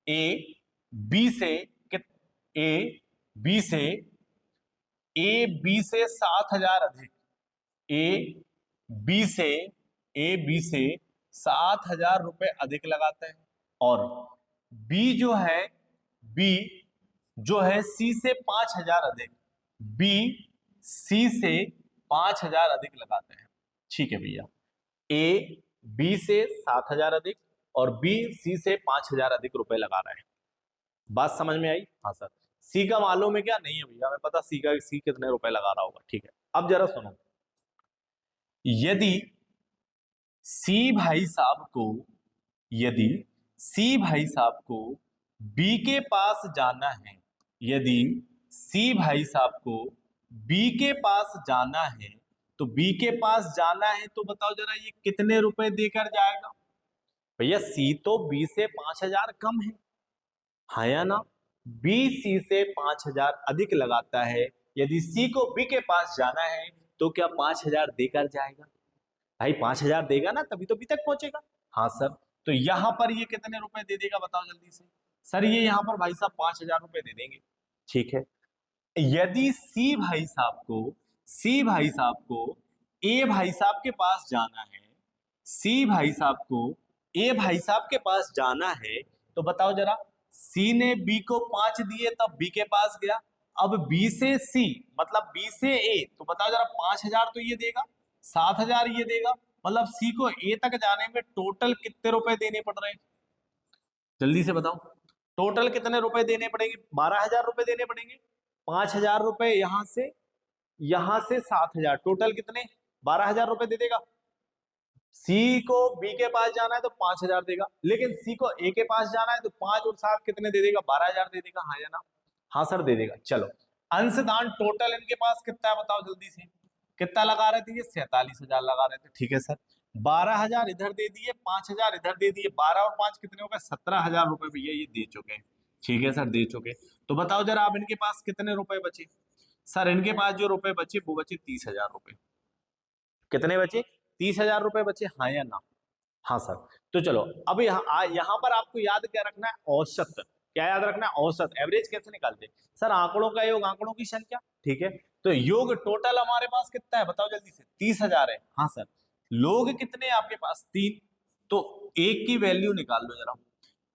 ए बी से, ए बी से, ए बी से 7,000 अधिक, ए बी से, ए बी से 7,000 रुपए अधिक लगाते हैं। और बी जो है, बी जो है सी से 5,000 अधिक, बी सी से 5,000 अधिक लगाते हैं, ठीक है भैया। ए बी से 7,000 अधिक और बी सी से 5,000 अधिक रुपए लगा रहे हैं। बात समझ में आई? हाँ सर। सी का मालूम है क्या? नहीं है भैया, हमें पता सी कितने रुपए लगा रहा होगा, ठीक है। अब जरा सुनो, यदि सी भाई साहब को, यदि सी भाई साहब को बी के पास जाना है, यदि सी भाई साहब को बी के पास जाना है, तो बी के पास जाना है तो बताओ जरा ये कितने रुपए देकर जाएगा? भैया सी तो बी से 5,000 कम है, हाँ या ना? बी सी से 5,000 अधिक लगाता है, यदि सी को बी के पास जाना है तो क्या 5,000 देकर जाएगा? भाई 5,000 देगा ना तभी तो बी तक पहुंचेगा। हाँ सर। तो यहां पर ये कितने रुपए दे देगा बताओ जल्दी से? सर ये यहां पर भाई साहब 5,000 रुपए दे देंगे, ठीक है। यदि सी भाई साहब को ए भाई साहब के पास जाना है, सी भाई साहब को ए भाई साहब के पास जाना है, तो बताओ जरा, सी ने बी को 5 दिए तब बी के पास गया, अब बी से सी मतलब बी से ए, तो बताओ जरा 5,000 तो ये देगा, 7,000 ये देगा, मतलब सी को ए तक जाने में टोटल कितने रुपए देने पड़ रहे हैं? जल्दी से बताओ, टोटल कितने रुपए देने पड़ेंगे? 12,000 रुपए देने पड़ेंगे। 5,000 रुपए यहां से 7,000, टोटल कितने? 12,000 रुपए दे देगा। सी को बी के पास जाना है तो 5,000 देगा, लेकिन सी को ए के पास जाना है तो 5 और 7 कितने दे देगा? 12,000 दे देगा, हाँ या ना? हाँ सर दे देगा। चलो अंशदान टोटल इनके पास कितना है बताओ जल्दी से? कितना लगा रहे थे ये? 47,000 लगा रहे थे, ठीक है सर। 12,000 इधर दे दिए, 5,000 इधर दे दिए, 12 और 5 कितने हो गए? 17,000 रुपए भैया ये दे चुके हैं, ठीक है सर दे चुके। तो बताओ जरा अब इनके पास कितने रुपए बचे? सर इनके पास जो रुपए बचे वो बचे 30,000 रुपए। कितने बचे? 30,000 रुपए बचे, हाँ या ना? हाँ सर। तो चलो अब यहाँ पर आपको याद क्या रखना है? औसत। क्या याद रखना है? औसत। एवरेज कैसे निकालते हैं? सर आंकड़ों का योग, आंकड़ों की संख्या, ठीक है। तो योग टोटल हमारे पास कितना है बताओ जल्दी से? 30,000 है, हाँ सर। लोग कितने हैं आपके पास? 3। तो एक की वैल्यू निकाल लो जरा।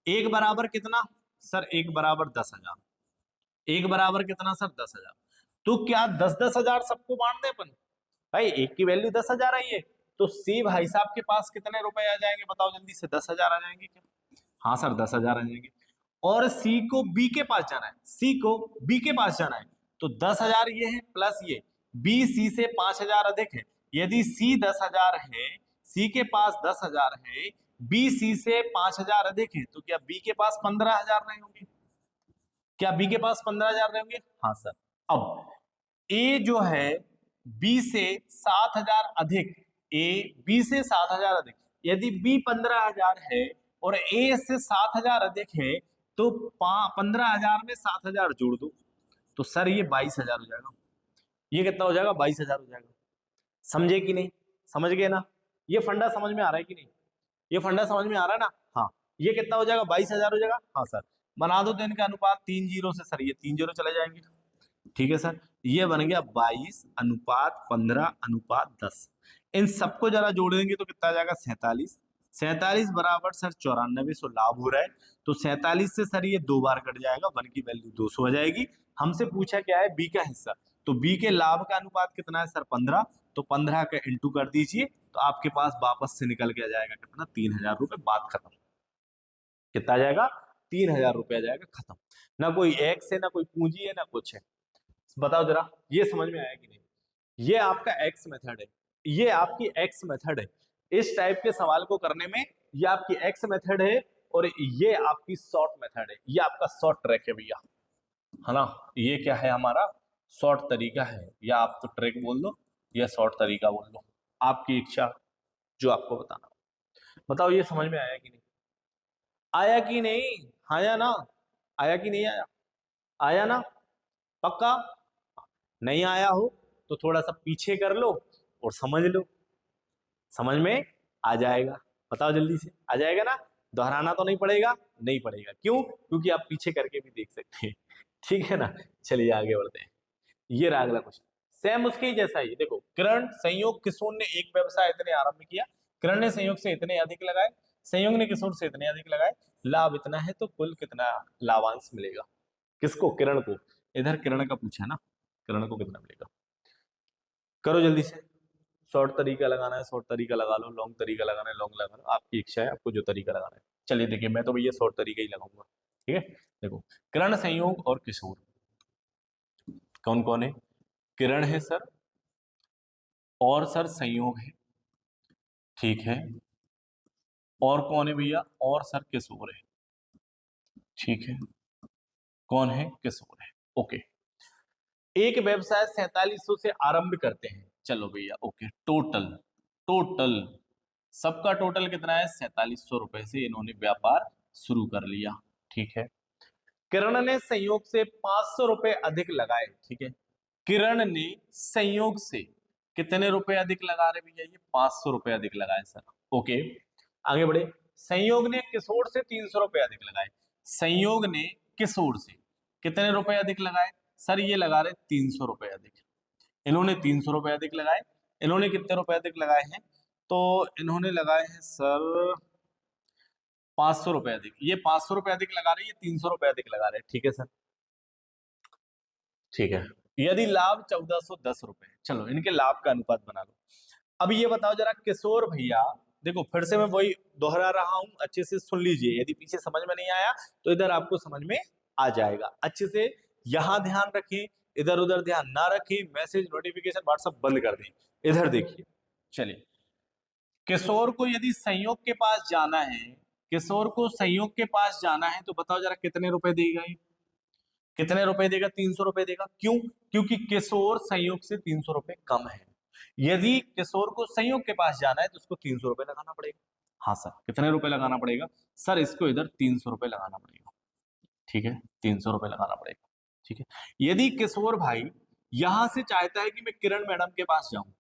एक बराबर कितना? सर एक बराबर 10,000। एक बराबर कितना सर? 10,000। तो क्या 10-10,000 सबको बांट दे अपन? भाई एक की वैल्यू 10,000 आई है, तो सी भाई साहब के पास कितने रुपए आ जाएंगे बताओ जल्दी से? 10,000 आ जाएंगे क्या? हाँ सर 10,000 आ जाएंगे। और सी को बी के पास जाना है, सी को बी के पास जाना है, तो 10,000 ये है प्लस ये, बी सी से 5,000 अधिक है। यदि सी 10,000 है, सी के पास 10,000 है, बी सी से 5,000 अधिक है, तो क्या बी के पास 15,000 रहे होंगे? क्या बी के पास 15,000 रहे होंगे? हाँ सर। अब ए जो है बी से 7,000 अधिक, ए बी से 7,000 अधिक, यदि बी 15,000 है और ए से 7,000 अधिक है, तो 15,000 में 7,000 जोड़ दो, तो सर ये 22,000 हो जाएगा। ये कितना हो जाएगा? 22,000 हो जाएगा। समझे कि नहीं? समझ गए ना? ये फंडा समझ में आ रहा है कि नहीं? ये फंडा समझ में आ रहा है ना? हाँ। ये कितना हो जाएगा? 22,000 हो जाएगा, हाँ सर। बना दो तो इनका अनुपात 3 जीरो से, सर ये 3 जीरो चले जाएंगे, ठीक है सर। ये बन गया 22:15:10। इन सबको जरा जोड़ देंगे तो कितना आ जाएगा? 47। 47 बराबर सर 9400 लाभ हो रहा है, तो 47 से सर ये 2 बार कट जाएगा, 1 की वैल्यू 200 आ जाएगी। हमसे पूछा क्या है? बी का हिस्सा, तो बी के लाभ का अनुपात कितना है सर? 15, तो 15 का इंटू कर दीजिए, तो आपके पास वापस से निकल के आ जाएगा कितना? 3,000 रुपए। बात खत्म। कितना आ जाएगा? 3,000 रुपए आ जाएगा, खत्म। ना कोई एक्स है, ना कोई पूंजी है, ना कुछ है। बताओ जरा ये समझ में आया कि नहीं? ये आपका एक्स मेथड है, ये आपकी एक्स मेथड है। इस टाइप के सवाल को करने में ये आपकी एक्स मेथड है और ये आपकी शॉर्ट मेथड है, ये आपका शॉर्ट ट्रैक है भैया, है ना? ये क्या है हमारा? शॉर्ट तरीका है, या आप तो ट्रिक बोल दो या शॉर्ट तरीका बोल दो, आपकी इच्छा, जो आपको बताना। बताओ ये समझ में आया कि नहीं? आया कि नहीं? आया ना? आया कि नहीं आया? आया ना? पक्का? नहीं आया हो तो थोड़ा सा पीछे कर लो और समझ लो, समझ में आ जाएगा। बताओ जल्दी से, आ जाएगा ना? दोहराना तो नहीं पड़ेगा? नहीं पड़ेगा, क्यों? क्योंकि आप पीछे करके भी देख सकते हैं। ठीक है ना? चलिए आगे बढ़ते हैं। ये रहा अगला क्वेश्चन, सेम उसके ही जैसा ही। देखो, किरण संयोग किशोर ने एक व्यवसाय इतने आरंभ किया, किरण ने संयोग से इतने अधिक लगाए, संयोग ने किशोर से इतने अधिक लगाए, लाभ इतना है, तो कुल कितना लाभांश मिलेगा? किसको? किरण को। इधर किरण का पूछा है ना, किरण को कितना मिलेगा? करो जल्दी से। शॉर्ट तरीका लगाना है शॉर्ट तरीका लगा लो, लॉन्ग तरीका लगाना है लॉन्ग लगा लो, आपकी इच्छा है, आपको जो तरीका लगाना है। चलिए देखिए, मैं तो भैया शॉर्ट तरीका ही लगाऊंगा। ठीक है, देखो, किरण संयोग और किशोर, कौन कौन है? किरण है सर, और सर संयोग है, ठीक है, और कौन है भैया? और सर किशोर है, ठीक है, कौन है? किशोर है, ओके। एक व्यवसाय 4700 से आरंभ करते हैं, चलो भैया ओके। टोटल, टोटल सबका टोटल कितना है? 4700 रुपए से इन्होंने व्यापार शुरू कर लिया, ठीक है। किरण ने संयोग से 500 रुपए अधिक लगाए, ठीक है। किरण ने संयोग से कितने रुपए अधिक लगा रहे भैया? ये 500 रुपए अधिक लगाए सर, ओके। आगे बढ़े, संयोग ने किशोर से 300 रुपए अधिक लगाए, संयोग ने किशोर से कितने रुपए अधिक लगाए? सर ये लगा रहे 300 रुपए अधिक, इन्होंने 300 रुपए अधिक लगाए, इन्होंने कितने रुपए अधिक लगाए हैं? तो इन्होंने लगाए हैं सर 500 रुपए अधिक, ये 500 रुपए अधिक लगा रहे हैं, ये 300 रुपए अधिक लगा रहे हैं, ठीक है सर, ठीक है। यदि लाभ 1410 रुपए, चलो इनके लाभ का अनुपात बना लो। अब ये बताओ जरा किशोर भैया, देखो फिर से मैं वही दोहरा रहा हूं, अच्छे से सुन लीजिए, यदि पीछे समझ में नहीं आया तो इधर आपको समझ में आ जाएगा। अच्छे से यहां ध्यान रखें, इधर उधर ध्यान ना रखें, मैसेज नोटिफिकेशन व्हाट्सएप बंद कर दें, इधर देखिए। चलिए, किशोर को यदि संयोग के पास जाना है, किशोर को संयोग के पास जाना है, तो बताओ जरा कितने रुपए देगा ये? कितने रुपए देगा? 300 रुपए देगा, क्यों? क्योंकि किशोर संयोग से 300 रुपए कम है। यदि किशोर को संयोग के पास जाना है तो उसको 300 रुपए लगाना पड़ेगा। हाँ सर, कितने रुपए लगाना पड़ेगा? सर इसको इधर 300 रुपए लगाना पड़ेगा, ठीक है, 300 रुपए लगाना पड़ेगा, ठीक है। यदि किशोर भाई यहां से चाहता है कि मैं किरण मैडम के पास जाऊं,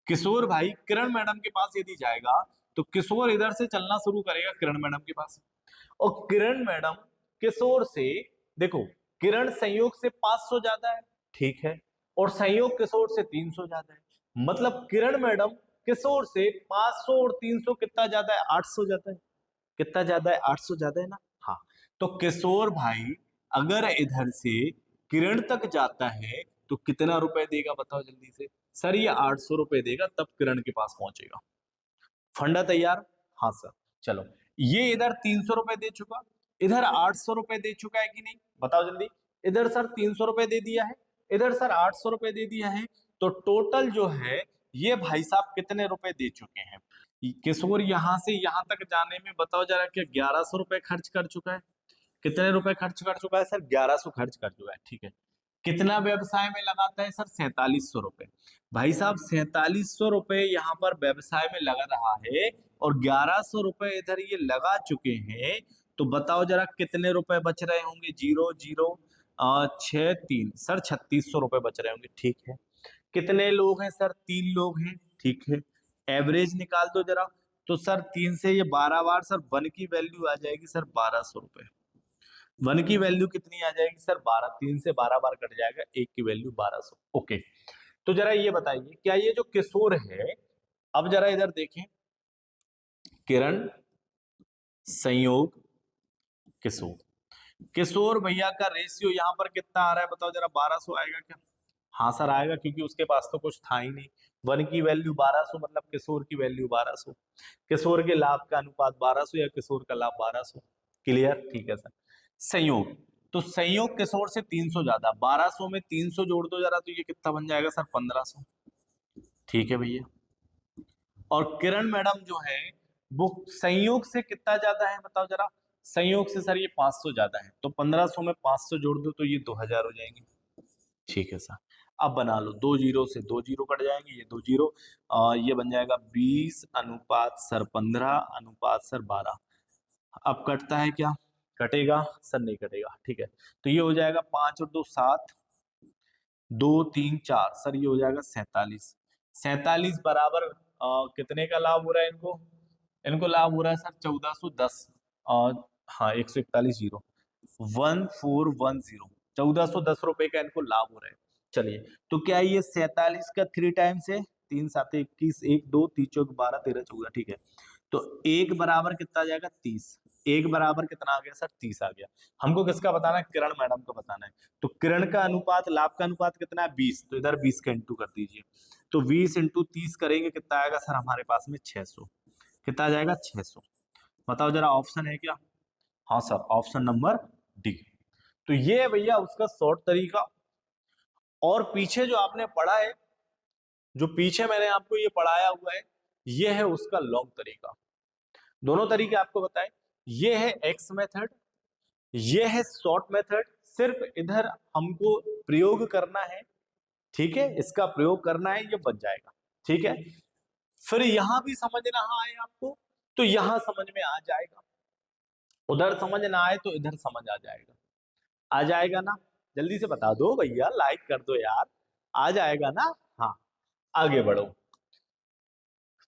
किशोर भाई किरण मैडम के पास यदि जाएगा, तो किशोर इधर से चलना शुरू करेगा किरण मैडम के पास, और किरण मैडम किशोर से, देखो, किरण संयोग से 500 ज्यादा है, ठीक है, और संयोग किशोर से 300 ज्यादा है, मतलब किरण मैडम किशोर से 500 और 300 कितना ज्यादा है? 800 ज्यादा है। कितना ज्यादा है? 800 ज्यादा है ना? हाँ। तो किशोर भाई अगर इधर से किरण तक जाता है तो कितना रुपए देगा? बताओ जल्दी से। सर ये 800 रुपए देगा, तब किरण के पास पहुंचेगा। फंडा तैयार? हाँ सर। चलो, ये इधर 300 रुपए दे चुका, इधर 800 रुपए दे चुका है कि नहीं? बताओ जल्दी। इधर सर 300 रुपए दे दिया है, इधर सर 800 रुपए दे दिया है, तो टोटल जो है ये भाई साहब कितने रुपए दे चुके हैं? किशोर यहां से यहां तक जाने में बताओ जरा, क्या 1100 रुपए खर्च कर चुका है? कितने रुपए खर्च कर चुका है सर? 1100 खर्च कर चुका है, ठीक है। कितना व्यवसाय में लगाता है सर? 4700 रुपए। भाई साहब 4700 रुपए यहाँ पर व्यवसाय में लगा रहा है, और 1100 रुपए इधर ये लगा चुके हैं, तो बताओ जरा कितने रुपए बच रहे होंगे? 0 0 6 3, सर 3600 रुपए बच रहे होंगे, ठीक है। कितने लोग हैं सर? 3 लोग हैं, ठीक है। एवरेज निकाल दो जरा, तो सर 3 से ये 12 बार, सर वन की वैल्यू आ जाएगी सर 1200 रुपए। वन की वैल्यू कितनी आ जाएगी सर? 12, 3 से 12 बार कट जाएगा, एक की वैल्यू 1200, ओके। तो जरा ये बताइए, क्या ये जो किशोर है, अब जरा इधर देखें, किरण संयोग किशोर, किशोर भैया का रेशियो यहाँ पर कितना आ रहा है? बताओ जरा, 1200 आएगा क्या? हाँ सर आएगा, क्योंकि उसके पास तो कुछ था ही नहीं। वन की वैल्यू 1200, मतलब किशोर की वैल्यू 1200, किशोर के लाभ का अनुपात 1200, या किशोर का लाभ 1200। क्लियर? ठीक है सर। संयोग, तो संयोग किशोर से 300 ज्यादा, 1200 में 300 जोड़ दो जरा, तो ये कितना बन जाएगा सर? 1500, ठीक है भैया। और किरण मैडम जो है वो संयोग से कितना ज्यादा है? बताओ जरा। संयोग से सर ये 500 ज्यादा है, तो 1500 में 500 जोड़ दो तो ये 2000 हो जाएंगे, ठीक है सर। अब बना लो, 2 जीरो से 2 जीरो कट जाएंगे, ये 2 जीरो, ये बन जाएगा 20 अनुपात सर 15 अनुपात सर 12। अब कटता है क्या? कटेगा सर? नहीं कटेगा, ठीक है। तो ये हो जाएगा 5 और 2 7, 2 3 4 सर, ये हो जाएगा 47। 47 बराबर कितने का लाभ हो रहा है इनको? इनको लाभ हो रहा है सर 1410, और हाँ 141 जीरो, 1410, 1410 रुपए का इनको लाभ हो रहा है। चलिए, तो क्या ये 47 का 3 टाइम्स है? 3 7 21, 1 2 3 चौक 12 13 14, ठीक है। तो एक बराबर कितना आ जाएगा? 30। एक बराबर कितना आ गया सर? 30 आ गया। हमको किसका बताना है? किरण मैडम का बताना है। तो किरण का अनुपात, लाभ का अनुपात कितना है? 20। तो इधर 20 का इंटू कर दीजिए। तो 20 इंटू 30 करेंगे, कितना आएगा सर हमारे पास में? 600। कितना आ जाएगा? 600। बताओ जरा, ऑप्शन है क्या? हाँ सर, ऑप्शन नंबर डी। तो ये है भैया उसका शॉर्ट तरीका। और पीछे जो आपने पढ़ा है, जो पीछे मैंने आपको ये पढ़ाया हुआ है, ये है उसका लॉन्ग तरीका। दोनों तरीके आपको बताए। ये है एक्स मेथड, ये है शॉर्ट मेथड। सिर्फ इधर हमको प्रयोग करना है, ठीक है, इसका प्रयोग करना है, ये बन जाएगा, ठीक है। फिर यहां भी समझ ना आए आपको तो यहां समझ में आ जाएगा, उधर समझ ना आए तो इधर समझ आ जाएगा। आ जाएगा ना? जल्दी से बता दो भैया, लाइक कर दो यार। आ जाएगा ना? हाँ, आगे बढ़ो।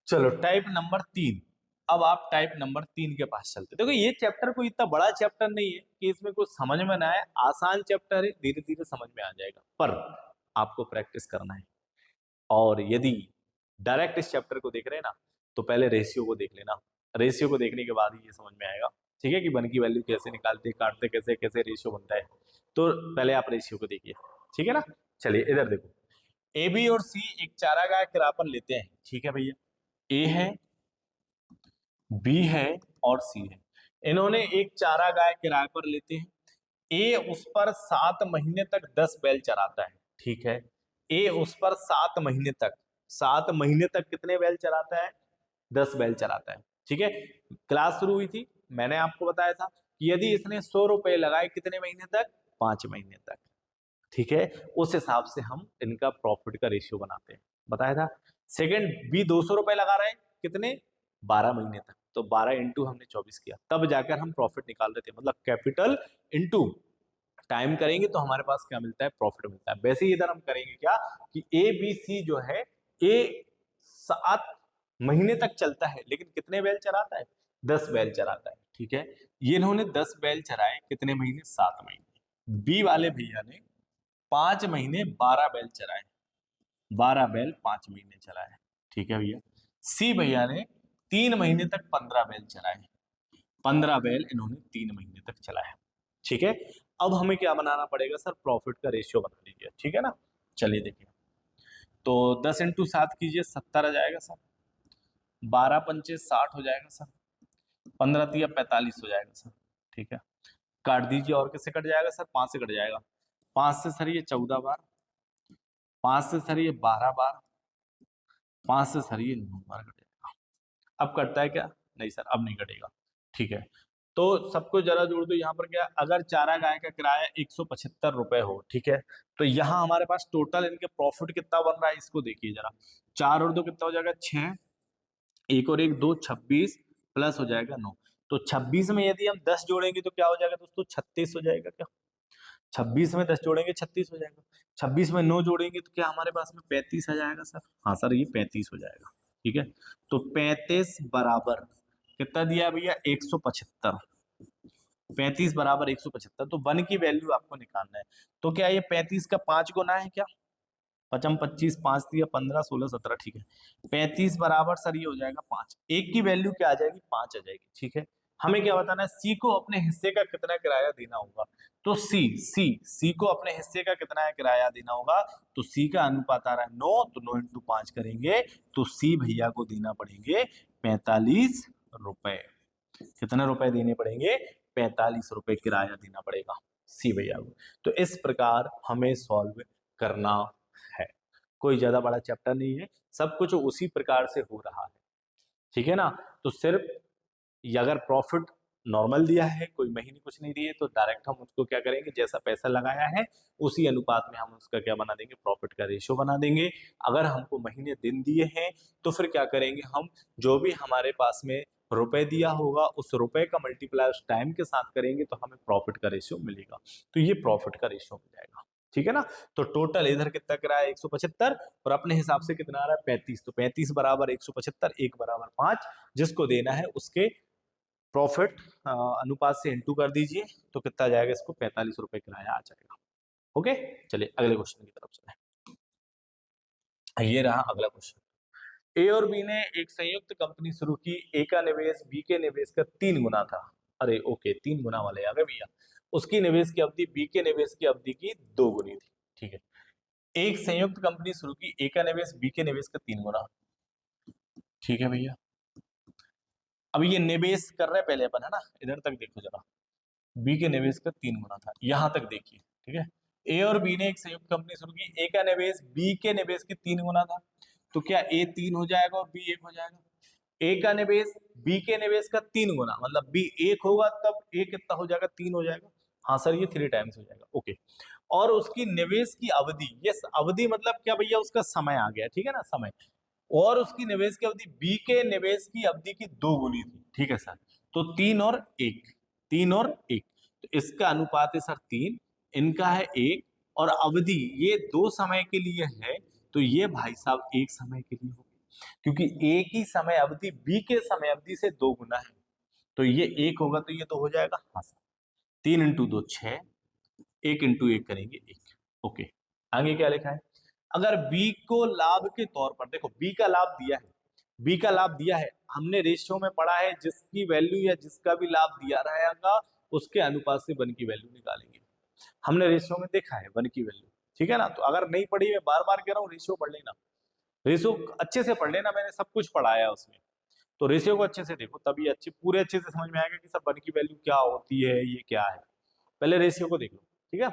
चलो टाइप नंबर 3। अब आप टाइप नंबर 3 के पास चलते। देखो ये चैप्टर कोई इतना बड़ा चैप्टर नहीं है कि इसमें कुछ समझ में ना आए, आसान चैप्टर है, धीरे धीरे समझ में आ जाएगा, पर आपको प्रैक्टिस करना है। और यदि डायरेक्ट इस चैप्टर को देख रहे हैं ना, तो पहले रेशियो को देख लेना। रेशियो को देखने के बाद ही ये समझ में आएगा, ठीक है, कि वन की वैल्यू कैसे निकालते, काटते कैसे, कैसे रेशियो बनता है। तो पहले आप रेशियो को देखिए, ठीक है ना। चलिए इधर देखो, ए बी और सी एक चारागाह किरापन लेते हैं, ठीक है भैया। ए है, बी है और सी है। इन्होंने एक चारागाह किराए पर लेते हैं। ए उस पर 7 महीने तक 10 बैल चराता है, ठीक है। ए उस पर 7 महीने तक, 7 महीने तक कितने बैल चराता है? 10 बैल चराता है, ठीक है। क्लास शुरू हुई थी, मैंने आपको बताया था कि यदि इसने 100 रुपए लगाए कितने महीने तक? 5 महीने तक, ठीक है। उस हिसाब से हम इनका प्रॉफिट का रेशियो बनाते हैं, बताया था। सेकंड, बी 200 रुपए लगा रहे हैं, कितने? 12 महीने तक। तो 12 इंटू हमने 24 किया, तब जाकर हम प्रॉफिट निकाल रहे थे। मतलब कैपिटल इंटू टाइम करेंगे तो हमारे पास क्या मिलता है? प्रॉफिट मिलता है। वैसे ही इधर हम करेंगे क्या कि ए बी सी जो है, ए 7 महीने तक चलता है, लेकिन कितने बैल चराता है? 10 बैल चराता है, ठीक है। ये इन्होंने 10 बैल चराए, कितने महीने? 7 महीने। बी वाले भैया ने 5 महीने 12 बैल चलाए, 12 बैल 5 महीने चलाए, ठीक है भैया। सी भैया ने 3 महीने तक 15 बैल चलाए, 15 बैल इन्होंने 3 महीने तक चलाया, ठीक है। अब हमें क्या बनाना पड़ेगा सर? प्रॉफिट का रेशियो बना लीजिए, ठीक है ना। चलिए देखिए, तो 10 इंटू 7 कीजिए, 70 आ जाएगा सर। 12 पंचे 60 हो जाएगा सर। 15 तिया 45 हो जाएगा सर, ठीक है। काट दीजिए, और किससे कट जाएगा सर? 5 से कट जाएगा। 5 से सर ये 14 बार, 5 से सर ये 12 बार, 5 से सर ये 9 बार कटेगा। अब कटता है क्या? नहीं सर, अब नहीं कटेगा, ठीक है। तो सबको जरा जोड़ दो। यहाँ पर क्या, अगर चारा गाय का किराया 175 रुपए हो, ठीक है, तो यहाँ हमारे पास टोटल इनके प्रॉफिट कितना बन रहा है, इसको देखिए जरा। 4 और 2 कितना हो जाएगा? 6, 1 और 1 2, 26 प्लस हो जाएगा 9। तो 26 में यदि हम 10 जोड़ेंगे तो क्या हो जाएगा दोस्तों? 36 हो जाएगा क्या? 26 में 10 जोड़ेंगे 36 हो जाएगा। 26 में 9 जोड़ेंगे तो क्या हमारे पास में 35 आ जाएगा सर? हाँ सर, ये 35 हो जाएगा, ठीक है। तो 35 बराबर कितना दिया भैया? 175। 35 बराबर 175, तो 1 की वैल्यू आपको निकालना है। तो क्या ये 35 का 5 गुना है क्या? पचम 25, 5 दिया 15, 16, 17, ठीक है। 35 बराबर सर ये हो जाएगा 5। एक की वैल्यू क्या आ जाएगी? 5 आ जाएगी, ठीक है। हमें क्या बताना है? सी को अपने हिस्से का कितना किराया देना होगा। तो सी को अपने हिस्से का कितना किराया देना होगा। तो सी का अनुपात आ रहा है 9, तो 9 इंटू 5 करेंगे तो सी भैया को देना पड़ेंगे 45 रुपए। कितने रुपए देने पड़ेंगे? 45 रुपए किराया देना पड़ेगा सी भैया को। तो इस प्रकार हमें सॉल्व करना है। कोई ज्यादा बड़ा चैप्टर नहीं है, सब कुछ उसी प्रकार से हो रहा है, ठीक है ना। तो सिर्फ अगर प्रॉफिट नॉर्मल दिया है, कोई महीने कुछ नहीं दिए, तो डायरेक्ट हम उसको क्या करेंगे, जैसा पैसा लगाया है उसी अनुपात में हम उसका क्या बना देंगे, प्रॉफिट का रेशियो बना देंगे। अगर हमको महीने दिन दिए हैं तो फिर क्या करेंगे, हम जो भी हमारे पास में रुपए दिया होगा उस रुपए का मल्टीप्लाई उस टाइम के साथ करेंगे तो हमें प्रॉफिट का रेशियो मिलेगा। तो ये प्रॉफिट का रेशियो हो जाएगा, ठीक है ना। तो टोटल इधर कितना करा है 175 और अपने हिसाब से कितना आ रहा है 35, तो 35 बराबर 175, 1 बराबर 5, जिसको देना है उसके प्रॉफिट अनुपात से इंटू कर दीजिए तो कितना आ जाएगा, इसको 45 रुपए किराया आ जाएगा। ओके, चलिए अगले क्वेश्चन की तरफ चलें। ये रहा अगला क्वेश्चन। ए और बी ने एक संयुक्त कंपनी शुरू की, ए का निवेश बी के निवेश का 3 गुना था। अरे ओके, 3 गुना वाले आ गए भैया। उसकी निवेश की अवधि बी के निवेश की अवधि की 2 गुनी थी, ठीक है। एक संयुक्त कंपनी शुरू की, ए का निवेश बी के निवेश का 3 गुना, ठीक है भैया। अब ये निवेश कर रहे हैं पहले अपन, है ना, इधर तक देखो जरा, बी के निवेश का 3 गुना था, यहां तक देखिए, ठीक है। ए और बी ने एक संयुक्त कंपनी शुरू की, ए का निवेश बी के निवेश के 3 गुना था, तो क्या ए 3 हो जाएगा और बी 1 हो जाएगा। ए का निवेश बी के निवेश का 3 गुना, मतलब बी 1 होगा तब ए कितना हो जाएगा, 3 हो जाएगा। हाँ सर, ये 3 टाइम्स हो जाएगा, ओके। और उसकी निवेश की अवधि, यस अवधि मतलब क्या भैया, उसका समय आ गया, ठीक है ना, समय। और उसकी निवेश की अवधि बी के निवेश की अवधि की 2 गुनी थी, ठीक है सर। तो 3 और 1, 3 और 1, तो इसका अनुपात है सर 3, इनका है 1, और अवधि ये 2 समय के लिए है, तो ये भाई साहब 1 समय के लिए होगी, क्योंकि ए की समय अवधि बी के समय अवधि से 2 गुना है, तो ये 1 होगा तो ये 2 हो जाएगा। हाँ सर, 3 इंटू 2 6, 1 इंटू 1 करेंगे 1, ओके। आगे क्या लिखा है, अगर बी को लाभ के तौर पर, देखो बी का लाभ दिया है, बी का लाभ दिया है, हमने रेशियो में पढ़ा है जिसकी वैल्यू या जिसका भी लाभ दिया रहेगा उसके अनुपात से 1 की वैल्यू निकालेंगे। हमने रेशियो में देखा है 1 की वैल्यू, ठीक है ना। तो अगर नहीं पढ़ी, मैं बार बार कह रहा हूँ रेशियो पढ़ लेना, रेशियो अच्छे से पढ़ लेना, मैंने सब कुछ पढ़ाया है उसमें। तो रेशियो को अच्छे से देखो, तभी पूरे अच्छे से समझ में आएगा कि सब 1 की वैल्यू क्या होती है, ये क्या है। पहले रेशियो को देख लो, ठीक है।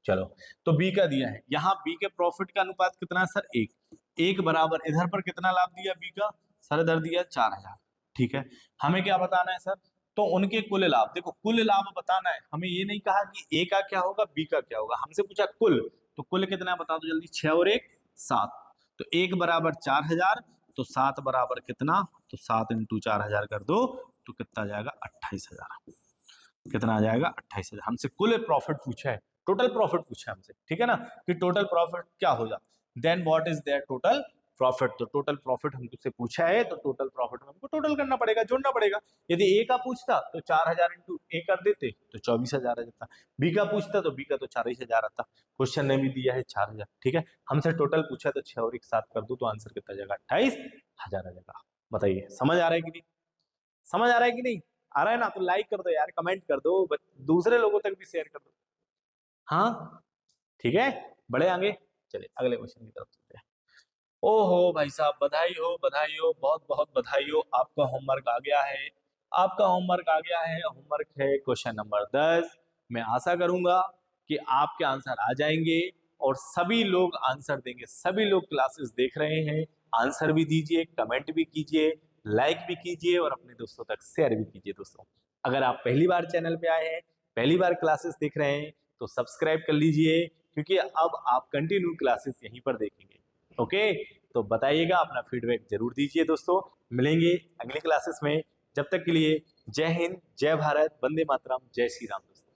चलो, तो बी का दिया है, यहाँ बी के प्रॉफिट का अनुपात कितना है सर 1, 1 बराबर इधर पर कितना लाभ दिया बी का, सर इधर दिया 4000, ठीक है। हमें क्या बताना है सर, तो उनके कुल लाभ, देखो कुल लाभ बताना है, हमें ये नहीं कहा कि ए का क्या होगा बी का क्या होगा, हमसे पूछा कुल, तो कुल कितना बता दो जल्दी, 6 और 1 7, तो 1 बराबर 4000, तो 7 बराबर कितना, तो 7 इंटू 4000 कर दो तो कितना आ जाएगा 28,000, कितना आ जाएगा 28,000। हमसे कुल प्रॉफिट पूछा है, टोटल प्रॉफिट पूछा है हमसे, ठीक है ना, कि टोटल प्रॉफिट क्या होगा, then what is their total profit. तो टोटल प्रॉफिट हमसे पूछा है, तो टोटल प्रॉफिट में हमको टोटल करना पड़ेगा, जोड़ना पड़ेगा। यदि ए का पूछता तो 4000 इंटू ए कर देते तो 24,000 आ जाता, बी का पूछता तो बी का तो 40,000 आता, क्वेश्चन ने भी दिया है 4000, ठीक है। हमसे टोटल पूछा तो 6 और 1 7 कर दो तो आंसर कितना आ जाएगा 28,000 आ जाएगा। बताइए समझ आ रहा है कि नहीं, समझ आ रहा है कि नहीं आ रहा है ना, तो लाइक कर दो यार, कमेंट कर दो, दूसरे लोगों तक भी शेयर कर दो। हाँ ठीक है, बढ़े आगे, चलिए अगले क्वेश्चन की तरफ चलते हैं। ओहो भाई साहब, बधाई हो, बहुत बहुत बधाई हो, आपका होमवर्क आ गया है, आपका होमवर्क आ गया है। होमवर्क है क्वेश्चन नंबर 10। मैं आशा करूंगा कि आपके आंसर आ जाएंगे और सभी लोग आंसर देंगे, सभी लोग क्लासेस देख रहे हैं, आंसर भी दीजिए, कमेंट भी कीजिए, लाइक भी कीजिए और अपने दोस्तों तक शेयर भी कीजिए। दोस्तों अगर आप पहली बार चैनल पे आए हैं, पहली बार क्लासेस देख रहे हैं, तो सब्सक्राइब कर लीजिए, क्योंकि अब आप कंटिन्यू क्लासेस यहीं पर देखेंगे। ओके, तो बताइएगा, अपना फीडबैक जरूर दीजिए। दोस्तों मिलेंगे अगले क्लासेस में, जब तक के लिए जय हिंद, जय भारत, वंदे मातरम, जय श्री राम। दोस्तों।